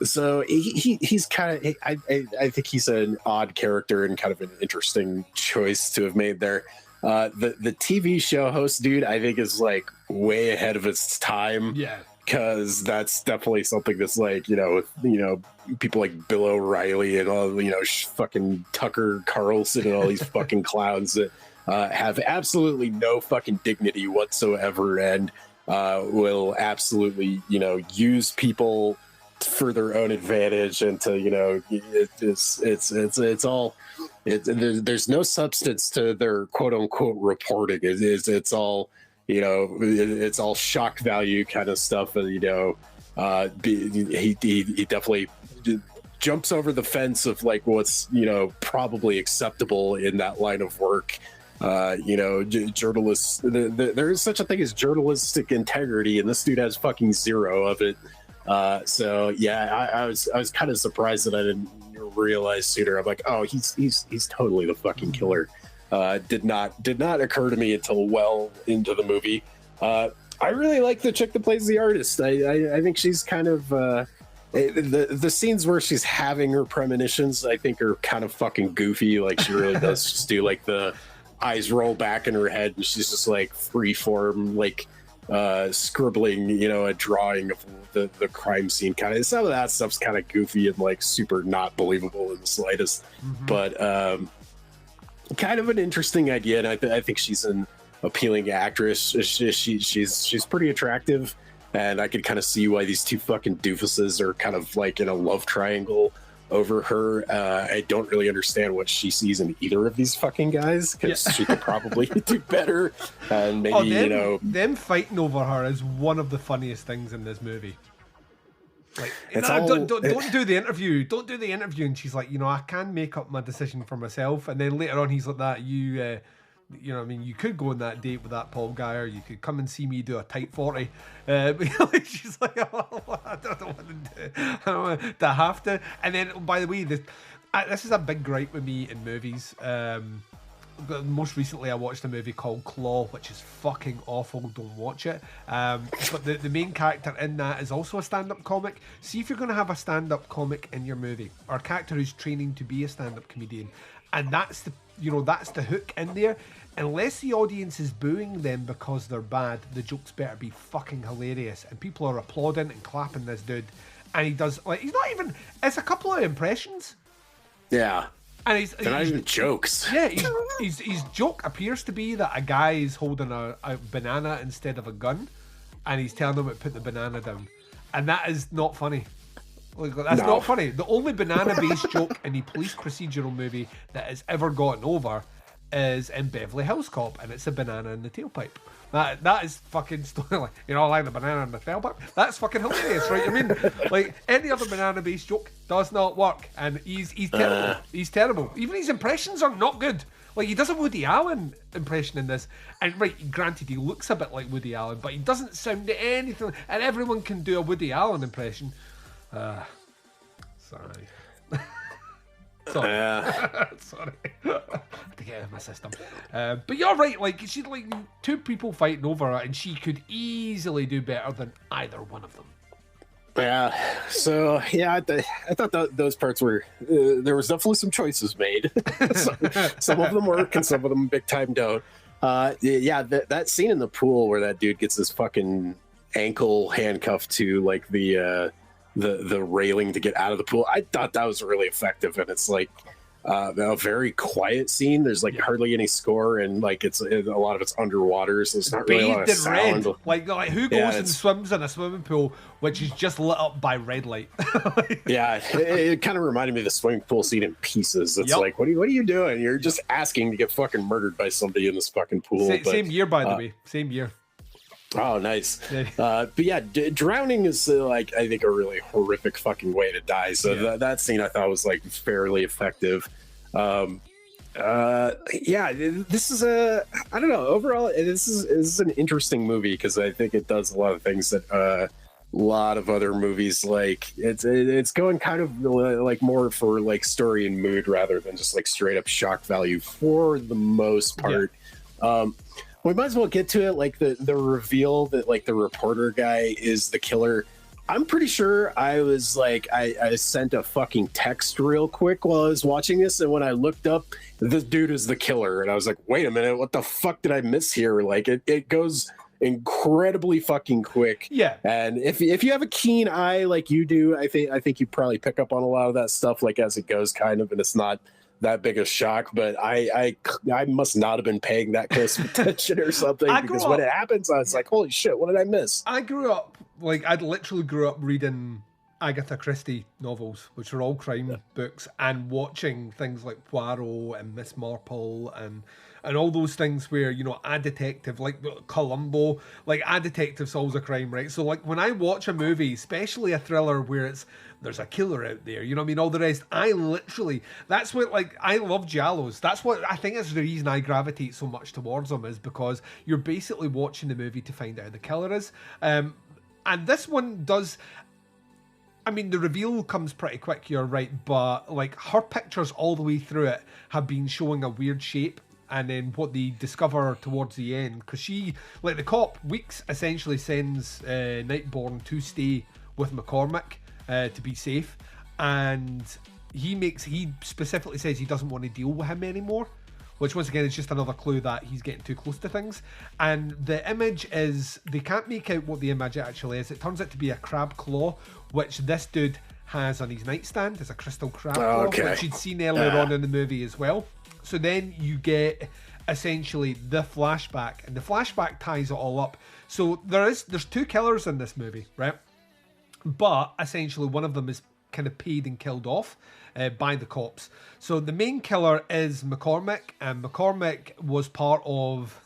So he's kind of I think he's an odd character and kind of an interesting choice to have made there. The TV show host dude I think is like way ahead of its time. Yeah. Because that's definitely something that's like, you know, people like Bill O'Reilly and all, you know, fucking Tucker Carlson and all these fucking clowns that have absolutely no fucking dignity whatsoever and will absolutely, you know, use people for their own advantage and to, you know, there's no substance to their quote unquote reporting. It's all, you know, it's all shock value kind of stuff. And, you know, he definitely jumps over the fence of like what's, you know, probably acceptable in that line of work. You know, journalists, there is such a thing as journalistic integrity, and this dude has fucking zero of it. So yeah, I was kind of surprised that I didn't realize sooner. I'm like, oh, he's totally the fucking killer. Did not occur to me until well into the movie. I really like the chick that plays the artist. I think she's kind of the scenes where she's having her premonitions I think are kind of fucking goofy. Like she really does just do like the eyes roll back in her head and she's just like freeform like scribbling, you know, a drawing of the crime scene. Kind of some of that stuff's kind of goofy and like super not believable in the slightest. But kind of an interesting idea, and I think she's an appealing actress. She's pretty attractive, and I could kind of see why these two fucking doofuses are kind of like in a love triangle over her. I don't really understand what she sees in either of these fucking guys, because she could probably do better. And maybe you know, them fighting over her is one of the funniest things in this movie. Like, don't do the interview. Don't do the interview. And she's like, you know, I can make up my decision for myself. And then later on, he's like that. You know what I mean? You could go on that date with that Paul guy, or you could come and see me do a tight 40. She's like, oh, I don't want to do it. I don't want to have to. And then, by the way, this is a big gripe with me in movies. Most recently, I watched a movie called Claw, which is fucking awful. Don't watch it. But the main character in that is also a stand-up comic. See if you're going to have a stand-up comic in your movie, or a character who's training to be a stand-up comedian, and that's the hook in there. Unless the audience is booing them because they're bad, the jokes better be fucking hilarious, and people are applauding and clapping this dude. And he does like he's not even. It's a couple of impressions. Yeah. And they're not even jokes. Yeah, his joke appears to be that a guy is holding a banana instead of a gun, and he's telling him to put the banana down, and that is not funny. Like, that's not funny. The only banana-based joke in the police procedural movie that has ever gotten over is in Beverly Hills Cop, and it's a banana in the tailpipe. That is fucking story. You know, like the banana in the tailpipe. That's fucking hilarious, right? I mean, like any other banana-based joke does not work, and he's terrible. He's terrible. Even his impressions are not good. Like he does a Woody Allen impression in this, and right, granted, he looks a bit like Woody Allen, but he doesn't sound anything. And everyone can do a Woody Allen impression. Sorry. Sorry. To get out of my system. But you're right, like she's like two people fighting over her, and she could easily do better than either one of them. Yeah. So yeah, I thought those parts were there was definitely some choices made. Some of them work, and some of them big time don't. Yeah, that scene in the pool where that dude gets his fucking ankle handcuffed to like the railing to get out of the pool. I thought that was really effective, and it's like a very quiet scene. There's like hardly any score, and like a lot of it's underwater, so it's not really a lot of Bathed in sound. red. Like who goes and swims in a swimming pool which is just lit up by red light? Yeah, it kind of reminded me of the swimming pool scene in Pieces. It's like, what are you doing? You're just asking to get fucking murdered by somebody in this fucking pool. Same year, by the way. Same year. Oh, nice. But yeah, drowning is like, I think, a really horrific fucking way to die. So that scene I thought was like fairly effective. Yeah, this is I don't know. Overall, this is an interesting movie because I think it does a lot of things that a lot of other movies like. It's going kind of like more for like story and mood rather than just like straight up shock value for the most part. We might as well get to it. Like the reveal that like the reporter guy is the killer. I'm pretty sure I was like, I sent a fucking text real quick while I was watching this, and when I looked up, this dude is the killer, and I was like, wait a minute, what the fuck did I miss here? Like it goes incredibly fucking quick. Yeah. And if you have a keen eye like you do, I think you probably pick up on a lot of that stuff like as it goes, kind of, and it's not that big a shock, but I must not have been paying that close attention or something, because when it happens, I was like, holy shit, what did I miss? I grew up, like, I literally grew up reading Agatha Christie novels, which are all crime books, and watching things like Poirot and Miss Marple and all those things where, you know, a detective, like Columbo, like a detective solves a crime, right? So, like, when I watch a movie, especially a thriller where there's a killer out there, you know what I mean, all the rest, that's what, like, I love giallos. That's what, I think is the reason I gravitate so much towards them, is because you're basically watching the movie to find out who the killer is. And this one does, I mean, the reveal comes pretty quick, you're right, but, like, her pictures all the way through it have been showing a weird shape. And then what they discover towards the end, because she, like the cop, Weeks essentially sends Nightborn to stay with McCormick to be safe, and he specifically says he doesn't want to deal with him anymore, which once again is just another clue that he's getting too close to things. And the image is, they can't make out what the image actually is. It turns out to be a crab claw, which this dude has on his nightstand as a crystal crab claw, which you'd seen earlier on in the movie as well. So then you get essentially the flashback, and the flashback ties it all up. So there's two killers in this movie, right? But essentially one of them is kind of paid and killed off by the cops. So the main killer is McCormick, and McCormick was part of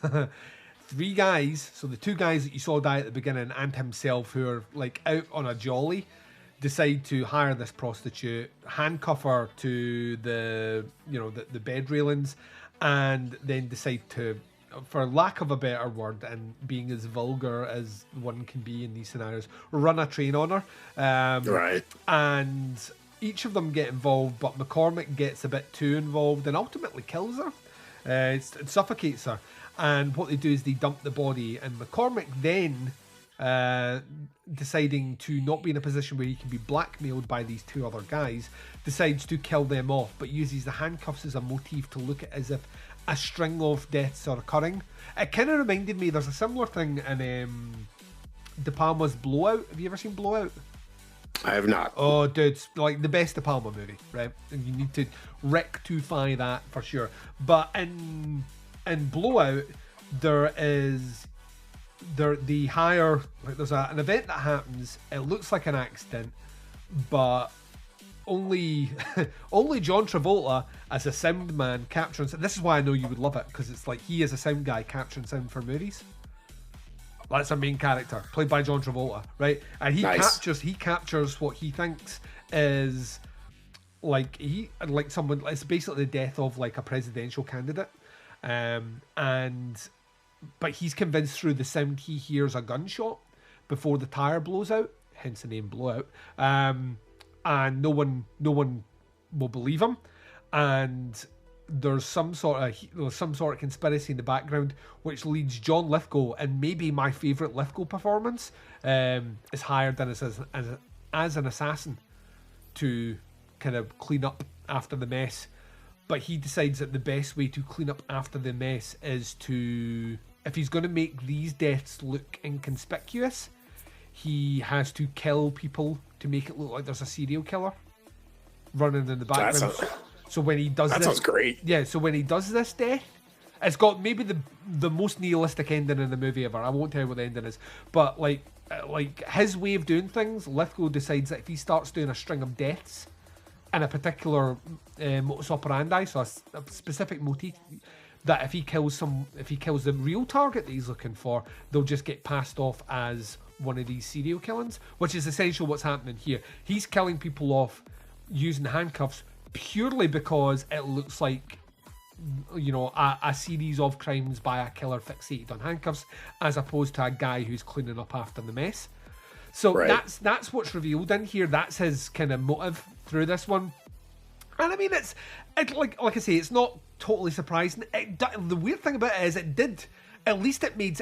three guys. So the two guys that you saw die at the beginning and himself, who are like out on a jolly, decide to hire this prostitute, handcuff her to the bed railings, and then decide to, for lack of a better word and being as vulgar as one can be in these scenarios, run a train on her. Right. And each of them get involved, but McCormick gets a bit too involved and ultimately kills her. It suffocates her. And what they do is they dump the body, and McCormick then, deciding to not be in a position where he can be blackmailed by these two other guys, decides to kill them off, but uses the handcuffs as a motif to look at as if a string of deaths are occurring. It kind of reminded me, there's a similar thing in De Palma's Blowout. Have you ever seen Blowout? I have not. Oh, dude, it's like the best De Palma movie, right? And you need to rectify that for sure. But in Blowout, there's an event that happens. It looks like an accident, but only John Travolta as a sound man capturing. This is why I know you would love it, because it's like he is a sound guy capturing sound for movies. That's our main character, played by John Travolta, right? And he captures what he thinks is someone. It's basically the death of like a presidential candidate, but he's convinced through the sound he hears a gunshot before the tire blows out, hence the name Blowout. And no one will believe him. And there's some sort of conspiracy in the background, which leads John Lithgow, and maybe my favourite Lithgow performance, is hired as an assassin to kind of clean up after the mess. But he decides that the best way to clean up after the mess is to, if he's going to make these deaths look inconspicuous, he has to kill people to make it look like there's a serial killer running in the background. So when he does that sounds great. Yeah, so when he does this death, it's got maybe the most nihilistic ending in the movie ever. I won't tell you what the ending is, but like his way of doing things, Lithgow decides that if he starts doing a string of deaths in a particular modus operandi, so a specific motif, that if he kills the real target that he's looking for, they'll just get passed off as one of these serial killings, which is essentially what's happening here. He's killing people off using handcuffs purely because it looks like, you know, a series of crimes by a killer fixated on handcuffs, as opposed to a guy who's cleaning up after the mess. So that's what's revealed in here. That's his kind of motive through this one. And I mean, it's like I say, it's not totally surprising. The weird thing about it is at least it makes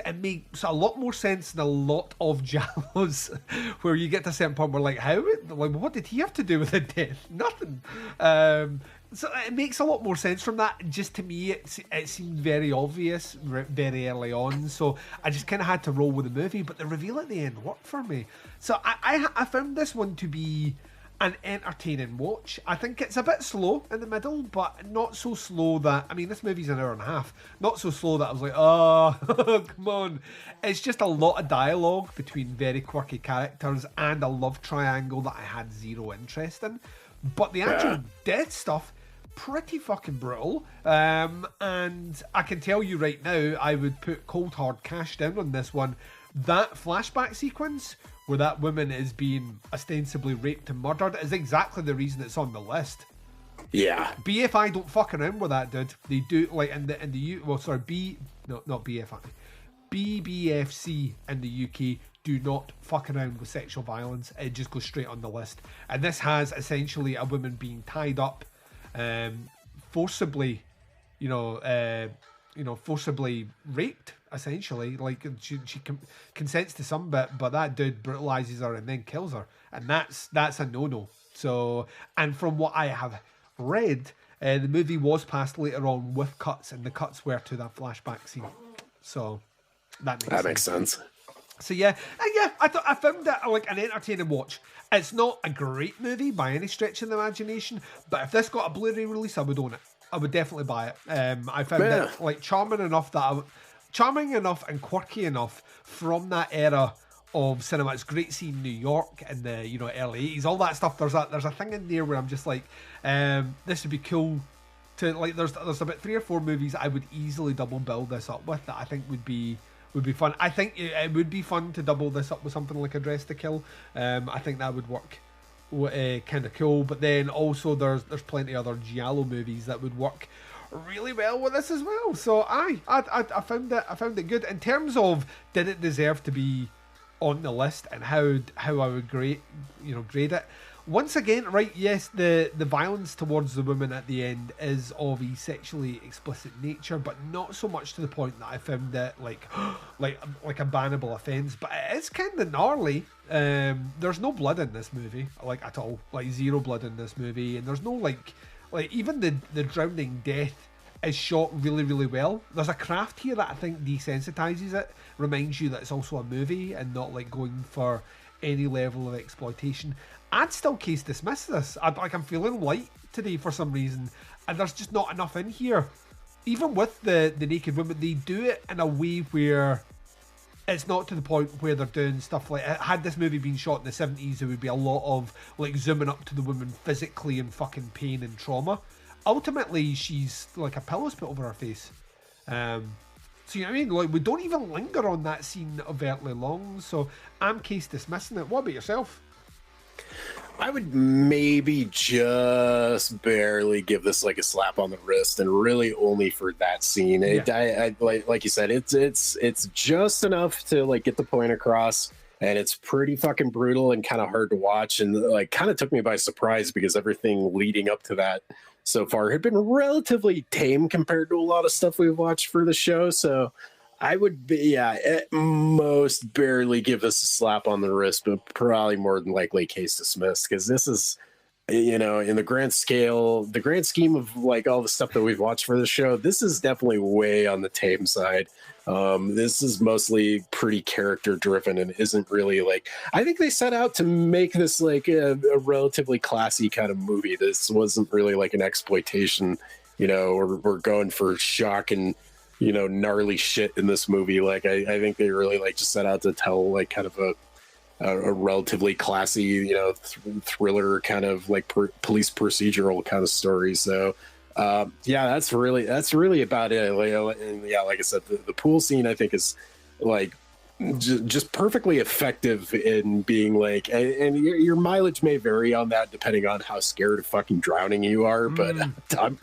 a lot more sense than a lot of giallos, where you get to a certain point where what did he have to do with the death? Nothing. So it makes a lot more sense from that. Just to me, it seemed very obvious very early on, so I just kind of had to roll with the movie. But the reveal at the end worked for me. So I found this one to be an entertaining watch. I think it's a bit slow in the middle, but not so slow that, I mean, this movie's an hour and a half, not so slow that I was like, oh, come on. It's just a lot of dialogue between very quirky characters and a love triangle that I had zero interest in. But the actual death stuff, pretty fucking brutal. And I can tell you right now, I would put cold hard cash down on this one. That flashback sequence where that woman is being ostensibly raped and murdered is exactly the reason it's on the list. Yeah. BFI don't fuck around with that, dude. They do, like, BBFC in the UK do not fuck around with sexual violence. It just goes straight on the list. And this has essentially a woman being tied up, forcibly, forcibly raped, essentially. Like, she consents to some bit, but that dude brutalizes her and then kills her, and that's a no-no. So, and from what I have read, the movie was passed later on with cuts, and the cuts were to that flashback scene. So that makes sense. So yeah, I found that like an entertaining watch. It's not a great movie by any stretch of the imagination, but if this got a Blu-ray release, I would own it. I would definitely buy it. I found it like charming enough and quirky enough from that era of cinema. It's great seeing New York in the early 80s, all that stuff. There's a thing in there where I'm just like, this would be cool to like. There's about 3 or 4 movies I would easily double bill this up with that I think would be fun. I think it would be fun to double this up with something like A Dress to Kill. I think that would work kind of cool. But then also there's plenty of other giallo movies that would work really well with this as well. So I found it good. In terms of did it deserve to be on the list and how I would grade it. Once again, right, yes, the violence towards the woman at the end is of a sexually explicit nature, but not so much to the point that I found it like a bannable offence. But it is kind of gnarly. There's no blood in this movie, like at all, like zero blood in this movie, and there's no like even the drowning death is shot really, really well. There's a craft here that I think desensitizes it, reminds you that it's also a movie and not like going for any level of exploitation. I'd still case dismiss this. I'm feeling light today for some reason, and there's just not enough in here. Even with the naked women, they do it in a way where it's not to the point where they're doing stuff like, had this movie been shot in the 70s, there would be a lot of like zooming up to the woman physically in fucking pain and trauma. Ultimately, she's like a pillow's put over her face. So you know what I mean? Like, we don't even linger on that scene overtly long. So I'm case dismissing it. What about yourself? I would maybe just barely give this like a slap on the wrist, and really only for that scene. I like you said, it's just enough to like get the point across, and it's pretty fucking brutal and kind of hard to watch, and like kind of took me by surprise because everything leading up to that so far had been relatively tame compared to a lot of stuff we've watched for the show. So I would be, at most barely give this a slap on the wrist, but probably more than likely case dismissed, because this is, in the grand scheme of like all the stuff that we've watched for the show, this is definitely way on the tame side. This is mostly pretty character driven and isn't really like, I think they set out to make this like a relatively classy kind of movie. This wasn't really like an exploitation, you know, or we're going for shock and, you know, gnarly shit in this movie. Like I think they really like just set out to tell like kind of a relatively classy, you know, thriller kind of like police procedural kind of story. So yeah, that's really about it. And yeah, like I said, the pool scene I think is like just perfectly effective in being like, and your mileage may vary on that depending on how scared of fucking drowning you are, but I'm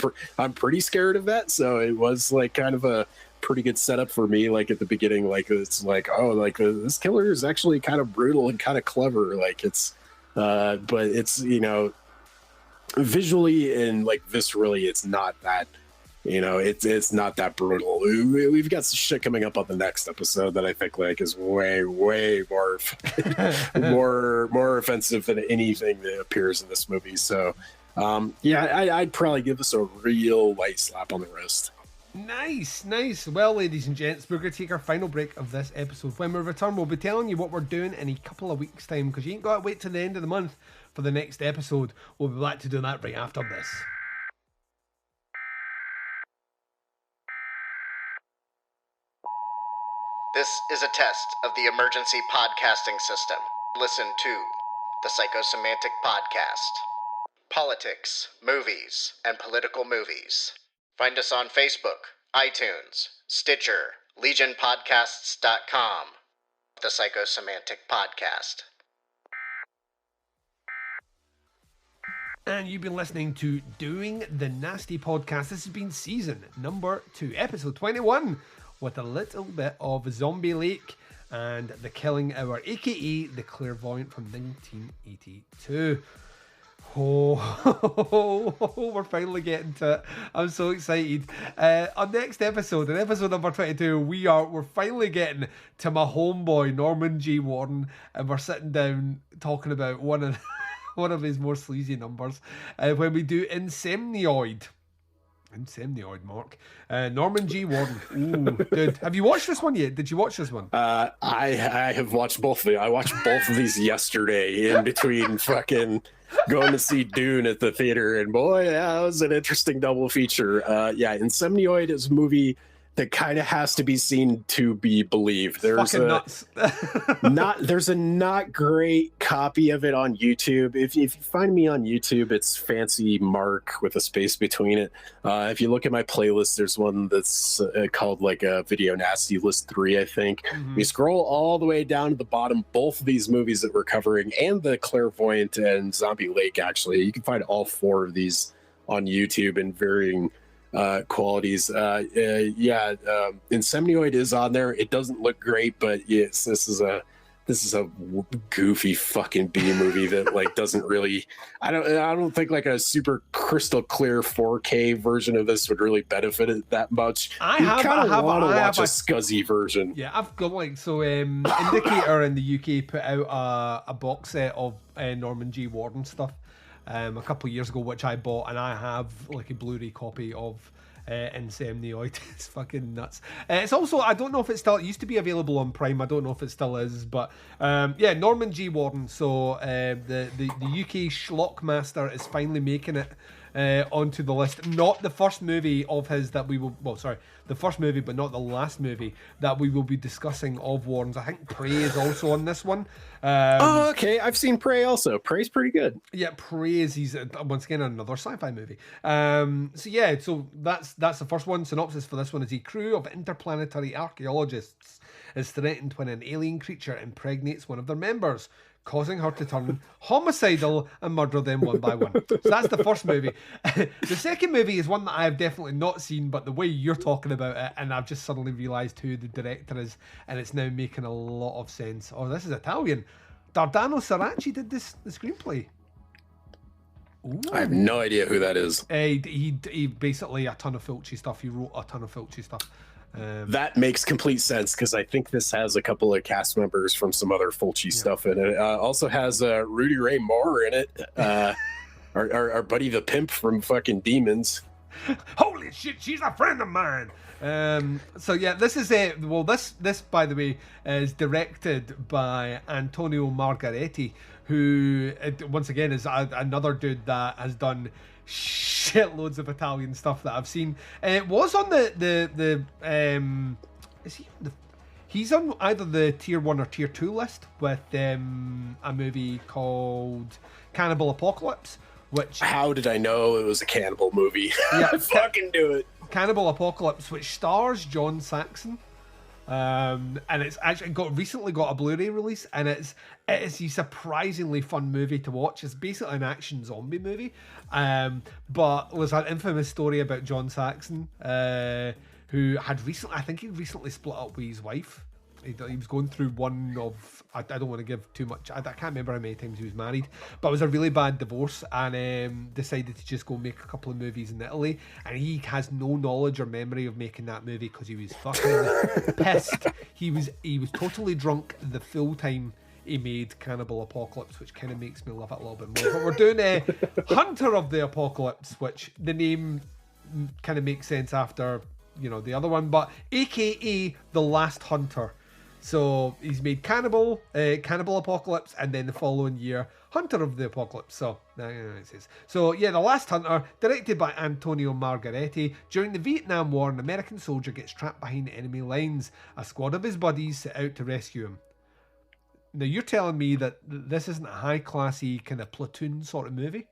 pretty scared of that, so it was like kind of a pretty good setup for me. Like at the beginning, like it's like, oh, like this killer is actually kind of brutal and kind of clever. Like it's but it's, you know, visually and like viscerally, it's not that, you know, it's not that brutal. We've got some shit coming up on the next episode that I think like is way more more offensive than anything that appears in this movie. So yeah, I'd probably give this a real light slap on the wrist. Nice. Well, ladies and gents, we're going to take our final break of this episode. When we return, we'll be telling you what we're doing in a couple of weeks' time, because you ain't got to wait till the end of the month for the next episode. We'll be back to do that right after this. This is a test of the emergency podcasting system. Listen to the Psychosemantic Podcast. Politics, movies, and political movies. Find us on Facebook, iTunes, Stitcher, legionpodcasts.com. The Psychosemantic Podcast. And you've been listening to Doing the Nasty Podcast. This has been season number 2, episode 21, with a little bit of Zombie Lake and The Killing Hour, aka The Clairvoyant from 1982. Oh, we're finally getting to it. I'm so excited. On next episode, in episode number 22, we're finally getting to my homeboy Norman G. Warren, and we're sitting down talking about one of his more sleazy numbers when we do Insemnioid, Mark. Norman G. Warren. Ooh, dude, have you watched this one yet? Did you watch this one? I have watched both of them. I watched both of these yesterday in between fucking going to see Dune at the theater, and boy, yeah, that was an interesting double feature. Yeah, Insemnioid is a movie that kind of has to be seen to be believed. There's nuts. There's a not great copy of it on YouTube. If you find me on YouTube, it's Fancy Mark with a space between it. If you look at my playlist, there's one that's called like a Video Nasty List 3, I think. You scroll all the way down to the bottom, both of these movies that we're covering, and The Clairvoyant and Zombie Lake, actually. You can find all 4 of these on YouTube in varying qualities. Insemnioid is on there. It doesn't look great, but yes, this is a goofy fucking B movie that like doesn't really, I don't think like a super crystal clear 4K version of this would really benefit it that much. I want to watch a scuzzy version. Yeah, I've got Indicator in the UK put out a box set of Norman G. Warren stuff a couple of years ago, which I bought, and I have like a Blu-ray copy of Insemnioid. It's fucking nuts. It's also, I don't know if it used to be available on Prime. I don't know if it still is, but yeah, Norman G. Warren. So the UK Schlockmaster is finally making it onto the list. Not the first movie of his that we will, the first movie, but not the last movie that we will be discussing of Warren's. I think Prey is also on this one. Okay, I've seen Prey also. Prey's pretty good. Yeah, Prey is, he's once again another sci-fi movie. So that's the first one. Synopsis for this one is: a crew of interplanetary archaeologists is threatened when an alien creature impregnates one of their members, causing her to turn homicidal and murder them one by one. So that's the first movie. The second movie is one that I have definitely not seen, but the way you're talking about it, and I've just suddenly realised who the director is, and it's now making a lot of sense. Oh, this is Italian. Dardano Saraci did the screenplay. Ooh. I have no idea who that is. He basically a ton of Fulci stuff. He wrote a ton of Fulci stuff. That makes complete sense, because I think this has a couple of cast members from some other Fulci stuff in it. Also has Rudy Ray Moore in it. Our buddy the pimp from fucking Demons. Holy shit, she's a friend of mine. So yeah, this is this by the way is directed by Antonio Margaretti, who once again is another dude that has done shitloads of Italian stuff that I've seen. It was on is he on he's on either the tier 1 or tier 2 list with a movie called Cannibal Apocalypse. Which, how did I know it was a cannibal movie? Yeah, fucking do it. Cannibal Apocalypse, which stars John Saxon, and it's actually recently got a Blu-ray release, and it is a surprisingly fun movie to watch. It's basically an action zombie movie, but there's an infamous story about John Saxon, who had recently split up with his wife. He was going through one of, I don't want to give too much, I can't remember how many times he was married, but it was a really bad divorce, and decided to just go make a couple of movies in Italy, and he has no knowledge or memory of making that movie because he was fucking pissed. He was totally drunk the full time he made Cannibal Apocalypse, which kind of makes me love it a little bit more. But we're doing Hunter of the Apocalypse, which the name kind of makes sense after, the other one, but aka The Last Hunter. So he's made Cannibal Apocalypse, and then the following year, Hunter of the Apocalypse. So, it says. So, yeah, The Last Hunter, directed by Antonio Margaretti. During the Vietnam War, an American soldier gets trapped behind enemy lines. A squad of his buddies set out to rescue him. Now, you're telling me that this isn't a high-classy kind of platoon sort of movie?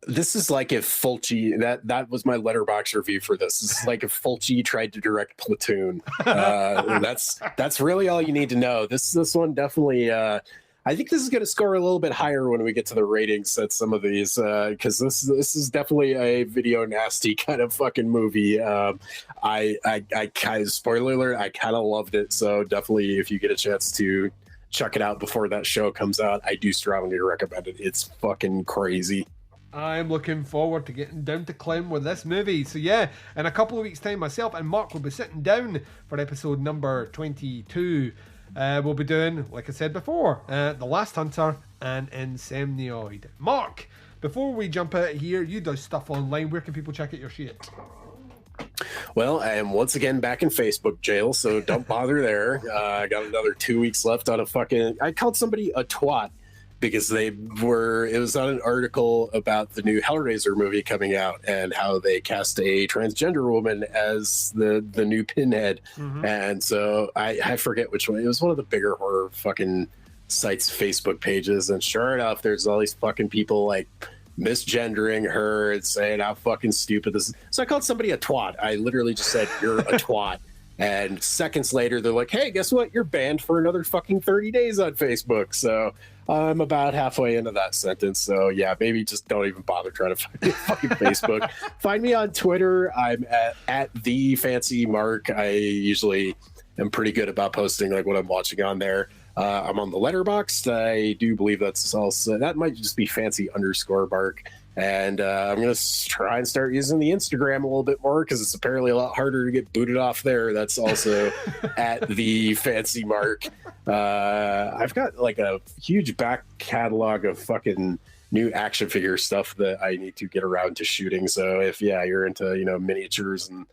This is like if Fulci, that was my Letterboxd review for this. This is like if Fulci tried to direct Platoon. That's really all you need to know. This one definitely, I think this is going to score a little bit higher when we get to the ratings at some of these, because this is definitely a video nasty kind of fucking movie. I kind of, spoiler alert, I kind of loved it. So definitely, if you get a chance to check it out before that show comes out, I do strongly recommend it. It's fucking crazy. I'm looking forward to getting down to clown with this movie. So yeah, in a couple of weeks' time, myself and Mark will be sitting down for episode number 22. We'll be doing, like I said before, The Last Hunter and Insomnioid. Mark, before we jump out here, you do stuff online. Where can people check out your shit? Well, I am once again back in Facebook jail, so don't bother there. I got another 2 weeks left on I called somebody a twat, because it was on an article about the new Hellraiser movie coming out and how they cast a transgender woman as the new Pinhead. Mm-hmm. And so I forget which one. It was one of the bigger horror fucking sites, Facebook pages. And sure enough, there's all these fucking people like misgendering her and saying how fucking stupid this is. So I called somebody a twat. I literally just said, you're a twat. And seconds later, they're like, hey, guess what? You're banned for another fucking 30 days on Facebook. So I'm about halfway into that sentence. So yeah, maybe just don't even bother trying to find me fucking Facebook. Find me on Twitter. I'm at the Fancy Mark. I usually am pretty good about posting like what I'm watching on there. I'm on the Letterboxd. I do believe that's also, that might just be Fancy_Mark. And I'm going to try and start using the Instagram a little bit more because it's apparently a lot harder to get booted off there. That's also at the Fancy Mark. I've got like a huge back catalog of fucking new action figure stuff that I need to get around to shooting. So if you're into miniatures and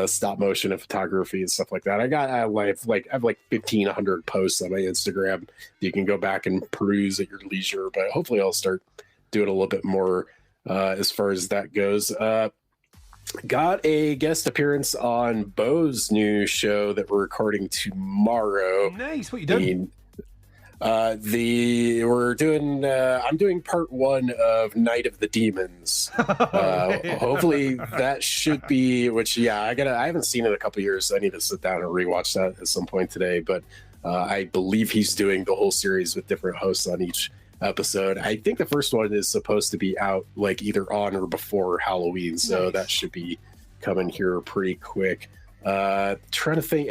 stop motion and photography and stuff like that, I have like 1,500 posts on my Instagram. You can go back and peruse at your leisure. But hopefully I'll start doing a little bit more as far as that goes. Got a guest appearance on Bo's new show that we're recording tomorrow. Nice. What you doing? I'm doing part 1 of Night of the Demons. Hopefully that should be, I haven't seen it in a couple years, so I need to sit down and rewatch that at some point today. But I believe he's doing the whole series with different hosts on each episode. I think the first one is supposed to be out like either on or before Halloween, so nice. That should be coming here pretty quick. Trying to think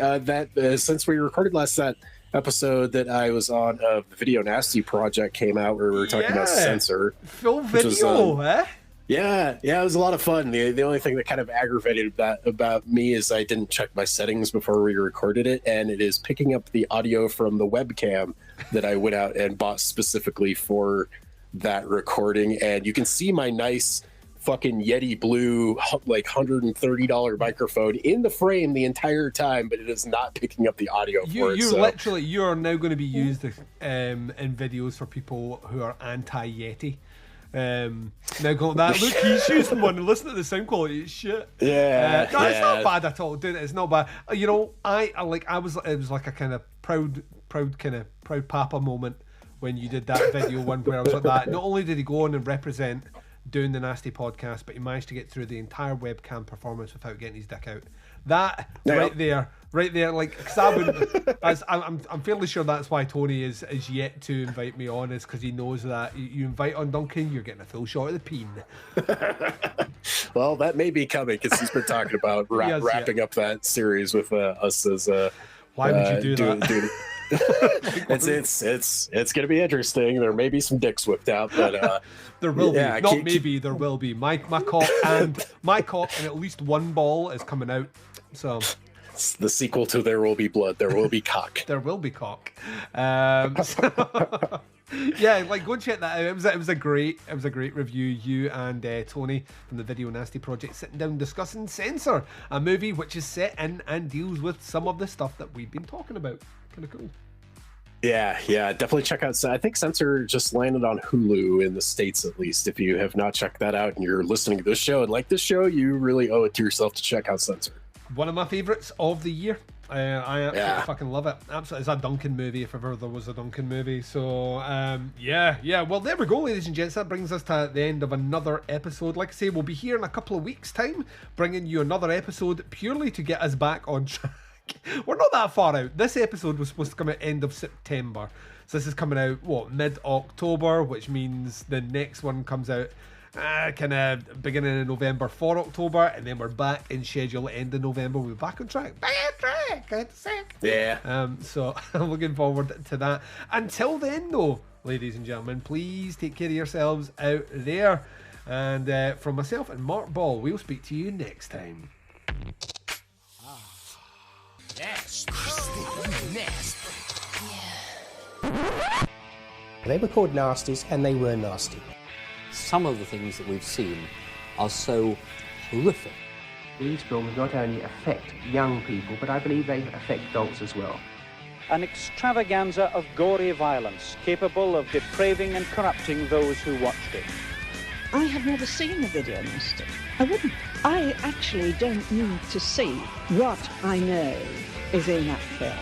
since we recorded that episode that I was on of the Video Nasty project came out where we were talking about censor. Full video, eh? Yeah, it was a lot of fun. The only thing that kind of aggravated that about me is I didn't check my settings before we recorded it, and it is picking up the audio from the webcam that I went out and bought specifically for that recording. And you can see my nice fucking Yeti Blue, like $130 microphone in the frame the entire time, but it is not picking up the audio for it. You are now going to be used in videos for people who are anti-Yeti. Now going that, look, he's using one and listen to the sound quality, it's shit. Yeah, no, it's not bad at all, dude. It's not bad. You know, it was like a kind of proud papa moment when you did that video one where I was like that. Not only did he go on and represent doing the Nasty podcast, but he managed to get through the entire webcam performance without getting his dick out. That right there, like, because I'm fairly sure that's why Tony is yet to invite me on, is because he knows that you invite on Duncan, you're getting a full shot of the peen. Well, that may be coming because he's been talking about wrapping up that series with us as. Why would you do that? It's going to be interesting. There may be some dicks whipped out, but there will be. Not maybe, there will be. My cock and at least one ball is coming out. So it's the sequel to There Will Be Blood. There will be cock. There will be cock. Yeah, like, go and check that out. It was a great review. You and Tony from the Video Nasty project sitting down discussing Censor, a movie which is set in and deals with some of the stuff that we've been talking about. Kind of cool. Yeah, definitely check out. I think Censor just landed on Hulu in the States, at least. If you have not checked that out and you're listening to this show and like this show, you really owe it to yourself to check out Censor. One of my favourites of the year. I absolutely fucking love it. Absolutely, it's a Duncan movie if ever there was a Duncan movie. So yeah. Well, there we go, ladies and gents. That brings us to the end of another episode. Like I say, we'll be here in a couple of weeks' time, bringing you another episode purely to get us back on track. We're not that far out. This episode was supposed to come out end of September, so this is coming out mid-October, which means the next one comes out kind of beginning in November for October, and then we're back in schedule end of November. We're back on track. I have to say. Yeah. So I'm looking forward to that. Until then, though, ladies and gentlemen, please take care of yourselves out there. And from myself and Mark Ball, we'll speak to you next time. They were called Nasties, and they were nasty. Some of the things that we've seen are so horrific. These films not only affect young people, but I believe they affect adults as well. An extravaganza of gory violence capable of depraving and corrupting those who watched it. I have never seen a video nasty. I wouldn't. I actually don't need to see what I know is in that film.